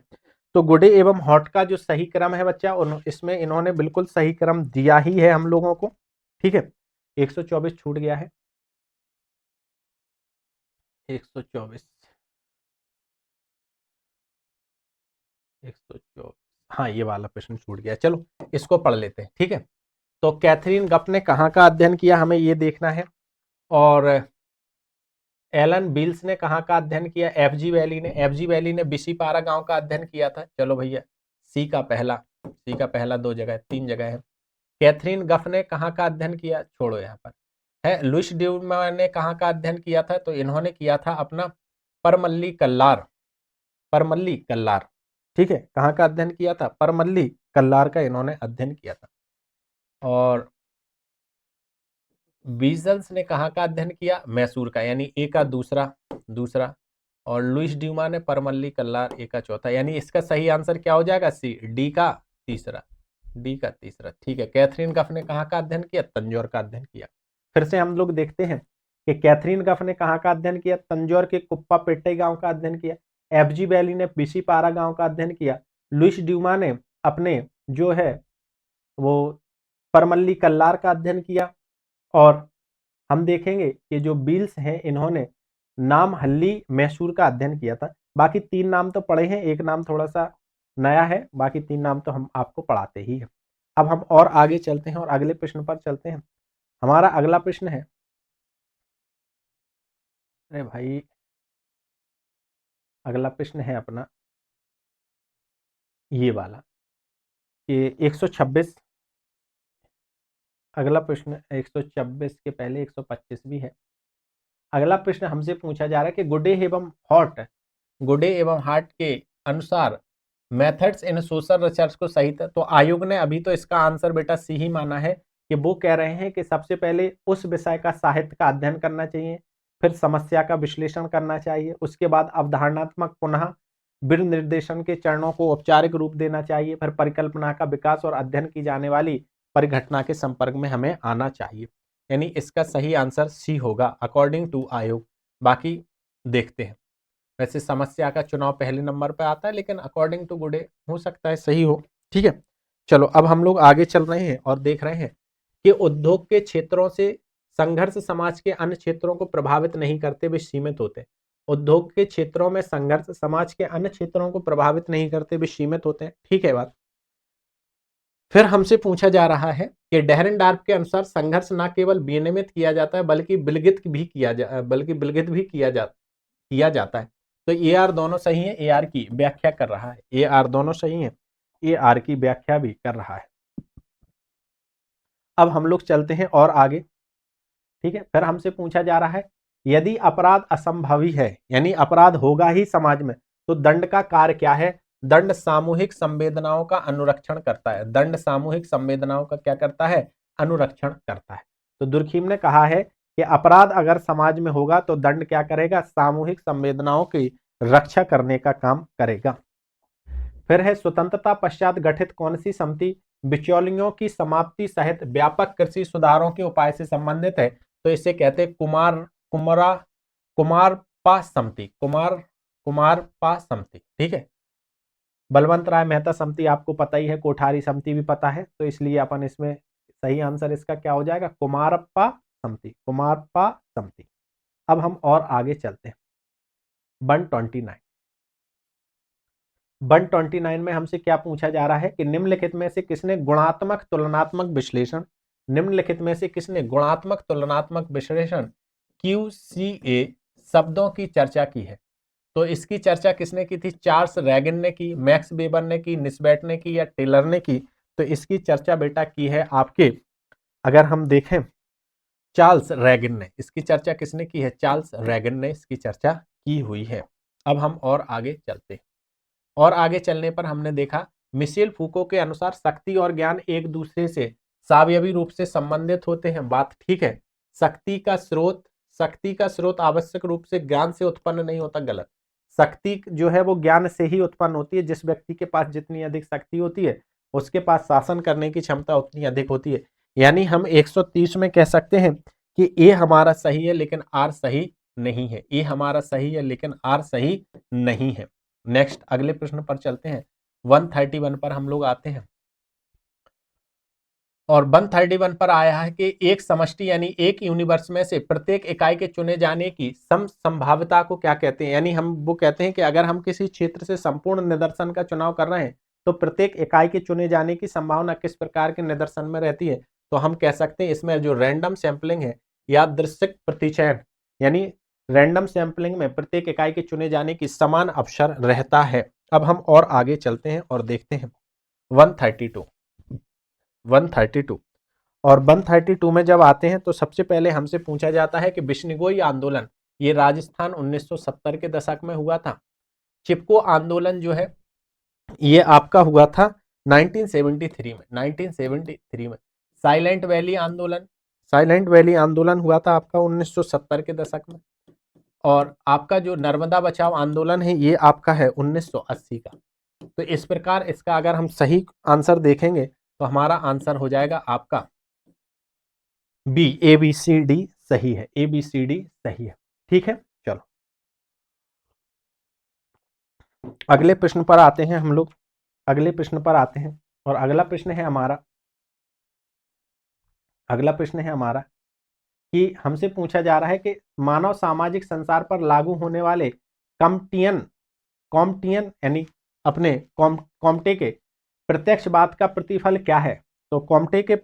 तो गुडे एवं हॉट का जो सही क्रम है बच्चा, इसमें इन्होंने बिल्कुल सही क्रम दिया ही है हम लोगों को, ठीक है। 124 छूट गया है, 124, 124, हाँ ये वाला प्रश्न छूट गया। चलो इसको पढ़ लेते हैं, ठीक है। तो कैथरीन गफ ने कहाँ का अध्ययन किया, हमें ये देखना है। और एलन बिल्स ने कहाँ का अध्ययन किया? एफजी वैली ने, एफजी वैली ने बिसीपारा गांव का अध्ययन किया था। चलो भैया सी का पहला, सी का पहला 2 जगह, 3 जगह है। कैथरीन गफ ने कहाँ का अध्ययन किया? छोड़ो यहाँ पर है। लुइस ड्यूमा ने कहाँ का अध्ययन किया था? तो इन्होंने किया था अपना परमल्ली कल्लार, परमल्ली कल्लार, ठीक है। कहाँ का अध्ययन किया था? परमल्ली कल्लार का इन्होंने अध्ययन किया था। और बीजल्स ने कहाँ का अध्ययन किया? मैसूर का, यानी ए का दूसरा, दूसरा। और लुइस ड्यूमा ने परमल्ली कल्लार, ए का चौथा। यानी इसका सही आंसर क्या हो जाएगा? सी, डी का तीसरा, डी का तीसरा, ठीक है। कैथरीन गफ ने कहाँ का अध्ययन किया? तंजौर का अध्ययन किया। फिर से हम लोग देखते हैं कि कैथरीन गफ ने कहाँ का अध्ययन किया? तंजौर के कुप्पापेट्टे गांव का अध्ययन किया। एफजी वैली ने बिसीपारा गांव का अध्ययन किया। लुइस ड्यूमा ने अपने जो है वो परमल्ली कल्लार का अध्ययन किया। और हम देखेंगे कि जो बिल्स हैं इन्होंने नाम हल्ली मैसूर का अध्ययन किया था। बाकी 3 नाम तो पढ़े हैं, एक नाम थोड़ा सा नया है, बाकी 3 नाम तो हम आपको पढ़ाते ही हैं। अब हम और आगे चलते हैं और अगले प्रश्न पर चलते हैं। हमारा अगला प्रश्न है, अरे भाई अगला प्रश्न है अपना ये वाला कि 126, अगला प्रश्न 126 के पहले 125 भी है। अगला प्रश्न हमसे पूछा जा रहा है कि गुडे एवं हॉट, गुडे एवं हार्ट के अनुसार मेथड्स इन सोशल रिसर्च को सही था। तो आयोग ने अभी तो इसका आंसर बेटा सी ही माना है, कि वो कह रहे हैं कि सबसे पहले उस विषय का साहित्य का अध्ययन करना चाहिए, फिर समस्या का विश्लेषण करना चाहिए, उसके बाद अवधारणात्मक पुनः विनिर्देशन के चरणों को औपचारिक रूप देना चाहिए, फिर परिकल्पना का विकास और अध्ययन की जाने वाली परिघटना के संपर्क में हमें आना चाहिए। यानी इसका सही आंसर सी होगा अकॉर्डिंग टू आयोग। बाकी देखते हैं, वैसे समस्या का चुनाव पहले नंबर पर आता है, लेकिन अकॉर्डिंग टू गुडे हो सकता है सही हो, ठीक है। चलो अब हम लोग आगे चल रहे हैं और देख रहे हैं कि उद्योग के क्षेत्रों से संघर्ष समाज के अन्य क्षेत्रों को प्रभावित नहीं करते, वे सीमित होते हैं। उद्योग के क्षेत्रों में संघर्ष समाज के अन्य क्षेत्रों को प्रभावित नहीं करते, वे सीमित होते हैं, ठीक है बात। फिर हमसे पूछा जा रहा है कि डेहरेनडार्फ के अनुसार संघर्ष न केवल विनियमित किया जाता है बल्कि विलगित भी किया जाता है। तो ए आर दोनों सही है, ए आर की व्याख्या कर रहा है, ए आर दोनों सही है, ए आर की व्याख्या भी कर रहा है। अब हम लोग चलते हैं और आगे, ठीक है। फिर हमसे पूछा जा रहा है, यदि अपराध असंभवी है, यानी अपराध होगा ही समाज में, तो दंड का कार्य क्या है? दंड सामूहिक संवेदनाओं का अनुरक्षण करता है। दंड सामूहिक संवेदनाओं का क्या करता है? अनुरक्षण करता है। तो दुर्खीम ने कहा है कि अपराध अगर समाज में होगा तो दंड क्या करेगा? सामूहिक संवेदनाओं की रक्षा करने का काम करेगा। फिर है, स्वतंत्रता पश्चात गठित कौन सी समिति बिचौलियों की समाप्ति सहित व्यापक कृषि सुधारों के उपाय से संबंधित है? तो इसे कहते हैं कुमारपा समिति, कुमारपा समिति, ठीक है। बलवंत राय मेहता समिति आपको पता ही है, कोठारी समिति भी पता है, तो इसलिए अपन इसमें सही आंसर इसका क्या हो जाएगा? कुमारप्पा समिति, कुमारप्पा समिति। अब हम और आगे चलते हैं, 129। 129 में हमसे क्या पूछा जा रहा है कि निम्नलिखित में से किसने गुणात्मक तुलनात्मक विश्लेषण, निम्नलिखित में से किसने गुणात्मक तुलनात्मक विश्लेषण QCA शब्दों की चर्चा की है। तो इसकी चर्चा किसने की थी? चार्ल्स रैगन ने की, मैक्स वेबर ने की, निस्बेट ने की या टेलर ने की? तो इसकी चर्चा बेटा की है आपके, अगर हम देखें, चार्ल्स रैगन ने। इसकी चर्चा किसने की है? चार्ल्स रैगन ने इसकी चर्चा की हुई है। अब हम और आगे चलते हैं। और आगे चलने पर हमने देखा मिशेल फूको के अनुसार शक्ति और ज्ञान एक दूसरे से सावयवी रूप से संबंधित होते हैं। बात ठीक है। शक्ति का स्रोत आवश्यक रूप से ज्ञान से उत्पन्न नहीं होता, गलत। शक्ति जो है वो ज्ञान से ही उत्पन्न होती है। जिस व्यक्ति के पास जितनी अधिक शक्ति होती है उसके पास शासन करने की क्षमता उतनी अधिक होती है। यानी हम 130 में कह सकते हैं कि ए हमारा सही है लेकिन आर सही नहीं है। ए हमारा सही है लेकिन आर सही नहीं है। नेक्स्ट अगले प्रश्न पर चलते हैं। 131 पर हम लोग आते हैं और 131 पर आया है कि एक समष्टि यानी एक यूनिवर्स में से प्रत्येक इकाई के चुने जाने की संभाव्यता को क्या कहते हैं? यानी हम वो कहते हैं कि अगर हम किसी क्षेत्र से संपूर्ण निदर्शन का चुनाव कर रहे हैं तो प्रत्येक इकाई के चुने जाने की संभावना किस प्रकार के निदर्शन में रहती है? तो हम कह सकते हैं इसमें जो रैंडम सैंपलिंग है, यादृच्छिक प्रतिचयन, यानी रैंडम सैंपलिंग में प्रत्येक इकाई के चुने जाने की समान अवसर रहता है। अब हम और आगे चलते हैं और देखते हैं 132 और 132 में जब आते हैं तो सबसे पहले हमसे पूछा जाता है कि बिश्नोई आंदोलन ये राजस्थान 1970 के दशक में हुआ था। चिपको आंदोलन जो है ये आपका हुआ था 1973 में। साइलेंट वैली आंदोलन हुआ था आपका 1970 के दशक में। और आपका जो नर्मदा बचाओ आंदोलन है ये आपका है 1980 का। तो इस प्रकार इसका अगर हम सही आंसर देखेंगे तो हमारा आंसर हो जाएगा आपका बी, ABCD सही है। ABCD सही है। ठीक है, चलो अगले प्रश्न पर आते हैं हम लोग। अगले प्रश्न पर आते हैं और अगला प्रश्न है हमारा कि हमसे पूछा जा रहा है कि मानव सामाजिक संसार पर लागू होने वाले कॉम्टियन यानी अपने कॉम्टे के प्रत्यक्षवाद का प्रतिफल क्या है? तो कॉम्टे के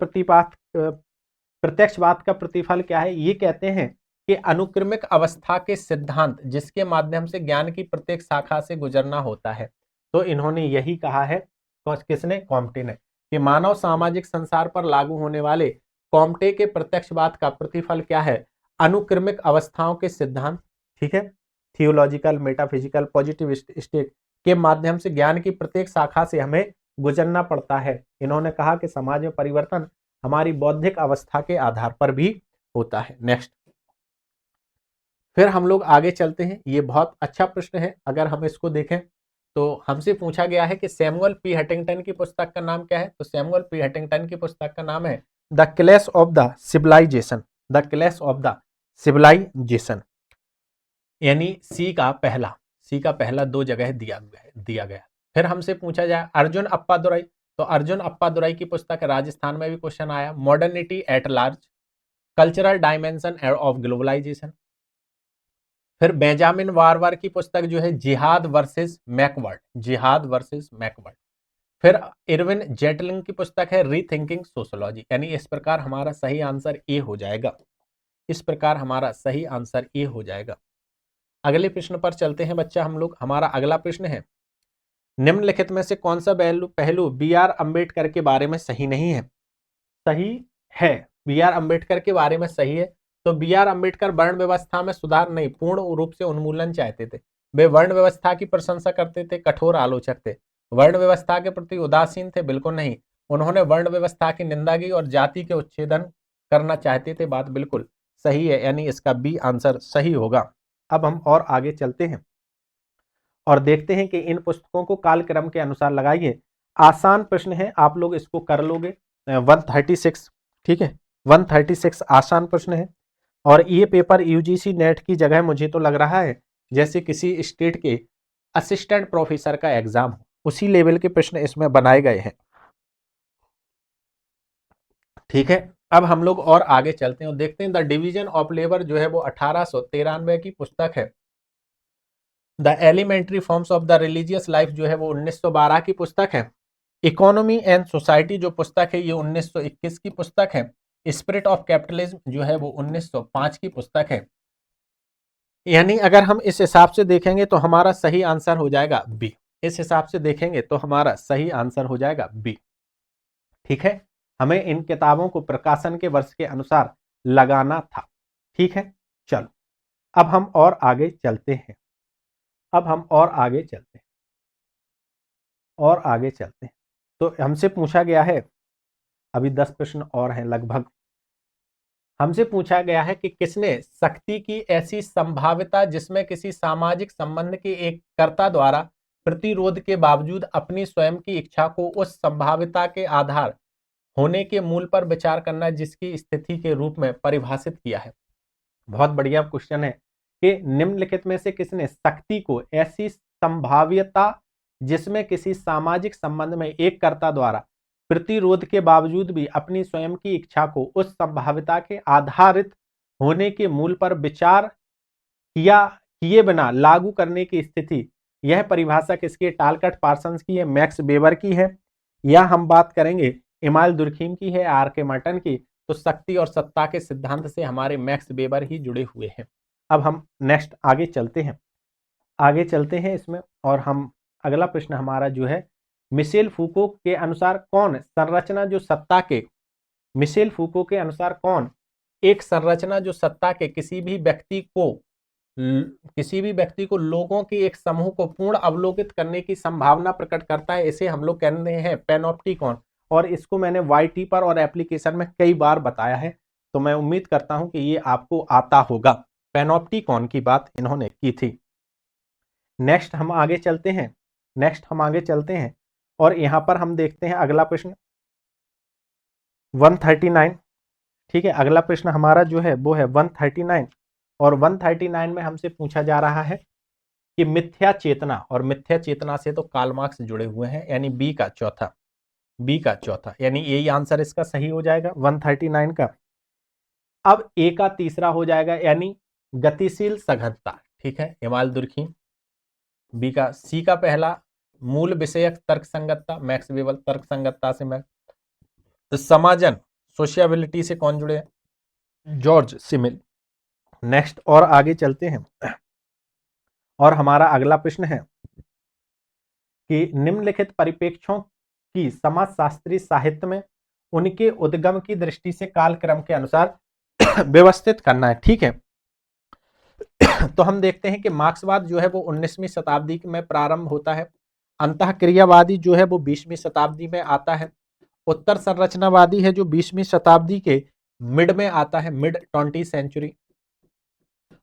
प्रत्यक्षवाद का प्रतिफल क्या है? ये कहते हैं कि अनुक्रमिक अवस्था के सिद्धांत जिसके माध्यम से ज्ञान की प्रत्येक शाखा से गुजरना होता है। तो इन्होंने यही कहा है, किसने? कॉम्टे ने, कि मानव सामाजिक संसार पर लागू होने वाले कॉम्टे के प्रत्यक्षवाद का प्रतिफल क्या है? अनुक्रमिक अवस्थाओं के सिद्धांत, ठीक है, थियोलॉजिकल, मेटाफिजिकल, पॉजिटिव स्टेट के माध्यम से ज्ञान की प्रत्येक शाखा से हमें गुजरना पड़ता है। इन्होंने कहा कि समाज में परिवर्तन हमारी बौद्धिक अवस्था के आधार पर भी होता है। नेक्स्ट, फिर हम लोग आगे चलते हैं। ये बहुत अच्छा प्रश्न है। अगर हम इसको देखें तो हमसे पूछा गया है कि सैमुअल पी हंटिंगटन की पुस्तक का नाम क्या है? तो सैमुअल पी हंटिंगटन की पुस्तक का नाम है the clash of the civilization. The clash of the civilization यानी सी का पहला 2 जगह दिया गया। फिर हमसे पूछा जाए अर्जुन अप्पादुराई, तो अर्जुन अप्पादुराई की पुस्तक राजस्थान में भी क्वेश्चन आया, modernity at large, cultural dimension of globalization. फिर बेंजामिन वारवार की पुस्तक जो है जिहाद वर्सेस मैकवर्ड। फिर इरविन जेटलिंग की पुस्तक है रीथिंकिंग सोशियोलॉजी। यानी इस प्रकार हमारा सही आंसर ए हो जाएगा। अगले प्रश्न पर चलते हैं बच्चा हम लोग। हमारा अगला प्रश्न है निम्नलिखित में से कौन सा पहलू B.R. अम्बेडकर के बारे में सही नहीं है? सही है, B.R. अम्बेडकर के बारे में सही है। तो B.R. अम्बेडकर वर्ण व्यवस्था में सुधार नहीं, पूर्ण रूप से उन्मूलन चाहते थे। वे वर्ण व्यवस्था की प्रशंसा करते थे, कठोर आलोचक थे। वर्ण व्यवस्था के प्रति उदासीन थे? बिल्कुल नहीं। उन्होंने वर्ण व्यवस्था की निंदा की और जाति के उच्छेदन करना चाहते थे। बात बिल्कुल सही है, यानी इसका बी आंसर सही होगा। अब हम और आगे चलते हैं और देखते हैं कि इन पुस्तकों को कालक्रम के अनुसार लगाइए। आसान प्रश्न है, आप लोग इसको कर लोगे। 136, ठीक है, 136 आसान प्रश्न है। और ये पेपर यूजीसी नेट की जगह मुझे तो लग रहा है जैसे किसी स्टेट के असिस्टेंट प्रोफेसर का एग्जाम हो, उसी लेवल के प्रश्न इसमें बनाए गए हैं। ठीक है, अब हम लोग और आगे चलते हैं और देखते हैं द डिवीजन ऑफ लेबर जो है वो 1893 की पुस्तक है। The elementary forms of the religious life जो है वो 1912 की पुस्तक है। इकोनॉमी एंड सोसाइटी जो पुस्तक है ये 1921 की पुस्तक है। स्पिरिट ऑफ कैपिटलिज्म जो है वो 1905 की पुस्तक है। यानी अगर हम इस हिसाब से देखेंगे तो हमारा सही आंसर हो जाएगा बी। इस हिसाब से देखेंगे तो हमारा सही आंसर हो जाएगा बी। ठीक है, हमें इन किताबों को प्रकाशन के वर्ष के अनुसार लगाना था। ठीक है, चलो अब हम और आगे चलते हैं। अब हम और आगे चलते हैं और आगे चलते हैं। तो हमसे पूछा गया है, अभी 10 प्रश्न और हैं लगभग। हमसे पूछा गया है कि किसने शक्ति की ऐसी संभाव्यता जिसमें किसी सामाजिक संबंध के एक कर्ता द्वारा प्रतिरोध के बावजूद अपनी स्वयं की इच्छा को उस संभाव्यता के आधार होने के मूल पर विचार करना जिसकी स्थिति के रूप में परिभाषित किया है। बहुत बढ़िया क्वेश्चन है कि निम्नलिखित में से किसने शक्ति को ऐसी संभाव्यता जिसमें किसी सामाजिक संबंध में एक कर्ता द्वारा प्रतिरोध के बावजूद भी अपनी स्वयं की इच्छा को उस संभाव्यता के आधारित होने के मूल पर विचार किए बिना लागू करने की स्थिति, यह परिभाषा किसकी है? टालकट पार्सन्स की है, मैक्स वेबर की है, या हम बात करेंगे इमाल दुर्खीम की है, आर के मर्टन की। तो शक्ति और सत्ता के सिद्धांत से हमारे मैक्स वेबर ही जुड़े हुए हैं। अब हम नेक्स्ट आगे चलते हैं इसमें, और हम अगला प्रश्न हमारा जो है, मिशेल फूको के अनुसार कौन संरचना जो सत्ता के मिशेल फूको के अनुसार कौन एक संरचना जो सत्ता के किसी भी व्यक्ति को लोगों के एक समूह को पूर्ण अवलोकित करने की संभावना प्रकट करता है, इसे हम लोग कहते हैं पैनोप्टिकॉन। और इसको मैंने YT पर और एप्लीकेशन में कई बार बताया है, तो मैं उम्मीद करता हूं कि ये आपको आता होगा। पैनोप्टिकॉन की बात इन्होंने की थी। नेक्स्ट हम आगे चलते हैं और यहां पर हम देखते हैं अगला प्रश्न 139। ठीक है, अगला प्रश्न हमारा जो है वो है 139, और 139 में हमसे पूछा जा रहा है कि मिथ्या चेतना, और मिथ्या चेतना से तो कार्ल मार्क्स जुड़े हुए हैं, यानी बी का चौथा, यानी यही आंसर इसका सही हो जाएगा 139 का। अब ए का तीसरा हो जाएगा, यानी गतिशील सघनता। ठीक है, इमाल दुर्खीम। बी का सी का पहला मूल विषयक तर्क संगतता, मैक्स वेबर तर्क संगतता से मैं। तो समाजन सोशियबिलिटी से कौन जुड़े हैं? George simile. नेक्स्ट और आगे चलते हैं, और हमारा अगला प्रश्न है कि निम्नलिखित परिप्रेक्ष्यों की समाजशास्त्री साहित्य में उनके उद्गम की दृष्टि से कालक्रम के अनुसार व्यवस्थित करना है। ठीक है, तो हम देखते हैं कि मार्क्सवाद जो है वो 19वीं शताब्दी में प्रारंभ होता है। अंतःक्रियावादी जो है वो 20वीं शताब्दी में आता है। उत्तर संरचनावादी है जो 20वीं शताब्दी के मिड में आता है, मिड 20th सेंचुरी।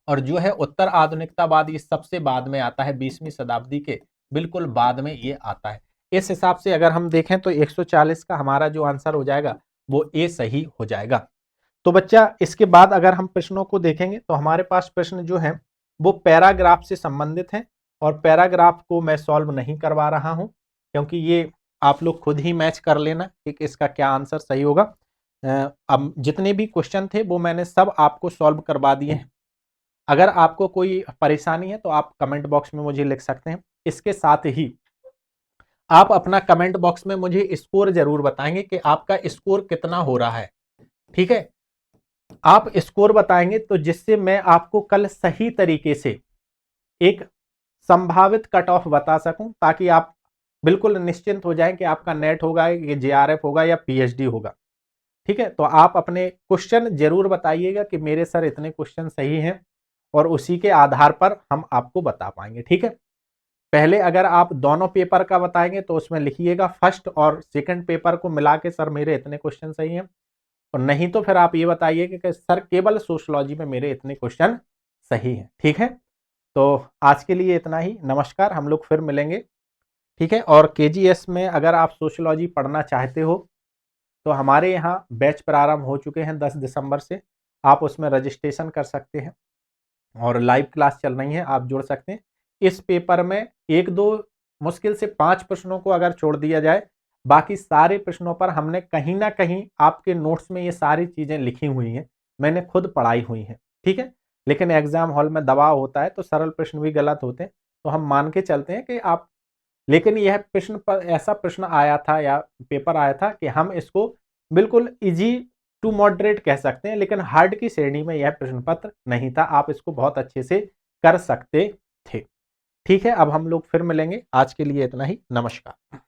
और जो है उत्तर आधुनिकतावादी सबसे बाद में आता है, 20वीं शताब्दी के बिल्कुल बाद में ये आता है। इस हिसाब से अगर हम देखें तो 140 का हमारा जो आंसर हो जाएगा वो ए सही हो जाएगा। तो बच्चा इसके बाद अगर हम प्रश्नों को देखेंगे तो हमारे पास प्रश्न जो है वो पैराग्राफ से संबंधित है, और पैराग्राफ को मैं सॉल्व नहीं करवा रहा हूं क्योंकि ये आप लोग खुद ही मैच कर लेना कि इसका क्या आंसर सही होगा। अब जितने भी क्वेश्चन थे वो मैंने सब आपको सॉल्व करवा दिए हैं। अगर आपको कोई परेशानी है तो आप कमेंट बॉक्स में मुझे लिख सकते हैं। इसके साथ ही आप अपना कमेंट बॉक्स में मुझे स्कोर जरूर बताएंगे कि आपका स्कोर कितना हो रहा है। ठीक है, आप स्कोर बताएंगे तो जिससे मैं आपको कल सही तरीके से एक संभावित कट ऑफ बता सकूं, ताकि आप बिल्कुल निश्चिंत हो जाएं कि आपका नेट होगा, ये JRF होगा या PhD होगा। ठीक है, तो आप अपने क्वेश्चन जरूर बताइएगा कि मेरे सर इतने क्वेश्चन सही हैं, और उसी के आधार पर हम आपको बता पाएंगे। ठीक है, पहले अगर आप दोनों पेपर का बताएंगे तो उसमें लिखिएगा फर्स्ट और सेकंड पेपर को मिला के सर मेरे इतने क्वेश्चन सही हैं, और नहीं तो फिर आप ये बताइए कि सर केवल सोशियोलॉजी में मेरे इतने क्वेश्चन सही हैं। ठीक है, तो आज के लिए इतना ही। नमस्कार, हम लोग फिर मिलेंगे। ठीक है, और KGS में अगर आप सोशियोलॉजी पढ़ना चाहते हो तो हमारे यहाँ बैच प्रारंभ हो चुके हैं 10 दिसंबर से। आप उसमें रजिस्ट्रेशन कर सकते हैं और लाइव क्लास चल रही है, आप जुड़ सकते हैं। इस पेपर में 1-2 मुश्किल से 5 प्रश्नों को अगर छोड़ दिया जाए, बाकी सारे प्रश्नों पर हमने कहीं ना कहीं आपके नोट्स में ये सारी चीजें लिखी हुई हैं, मैंने खुद पढ़ाई हुई है। ठीक है, लेकिन एग्जाम हॉल में दबाव होता है तो सरल प्रश्न भी गलत होते हैं, तो हम मान के चलते हैं कि आप, लेकिन यह प्रश्न पर ऐसा प्रश्न आया था या पेपर आया था कि हम इसको बिल्कुल इजी टू मॉडरेट कह सकते हैं, लेकिन हार्ड की श्रेणी में यह प्रश्न पत्र नहीं था, आप इसको बहुत अच्छे से कर सकते थे। ठीक है, अब हम लोग फिर मिलेंगे, आज के लिए इतना ही, नमस्कार।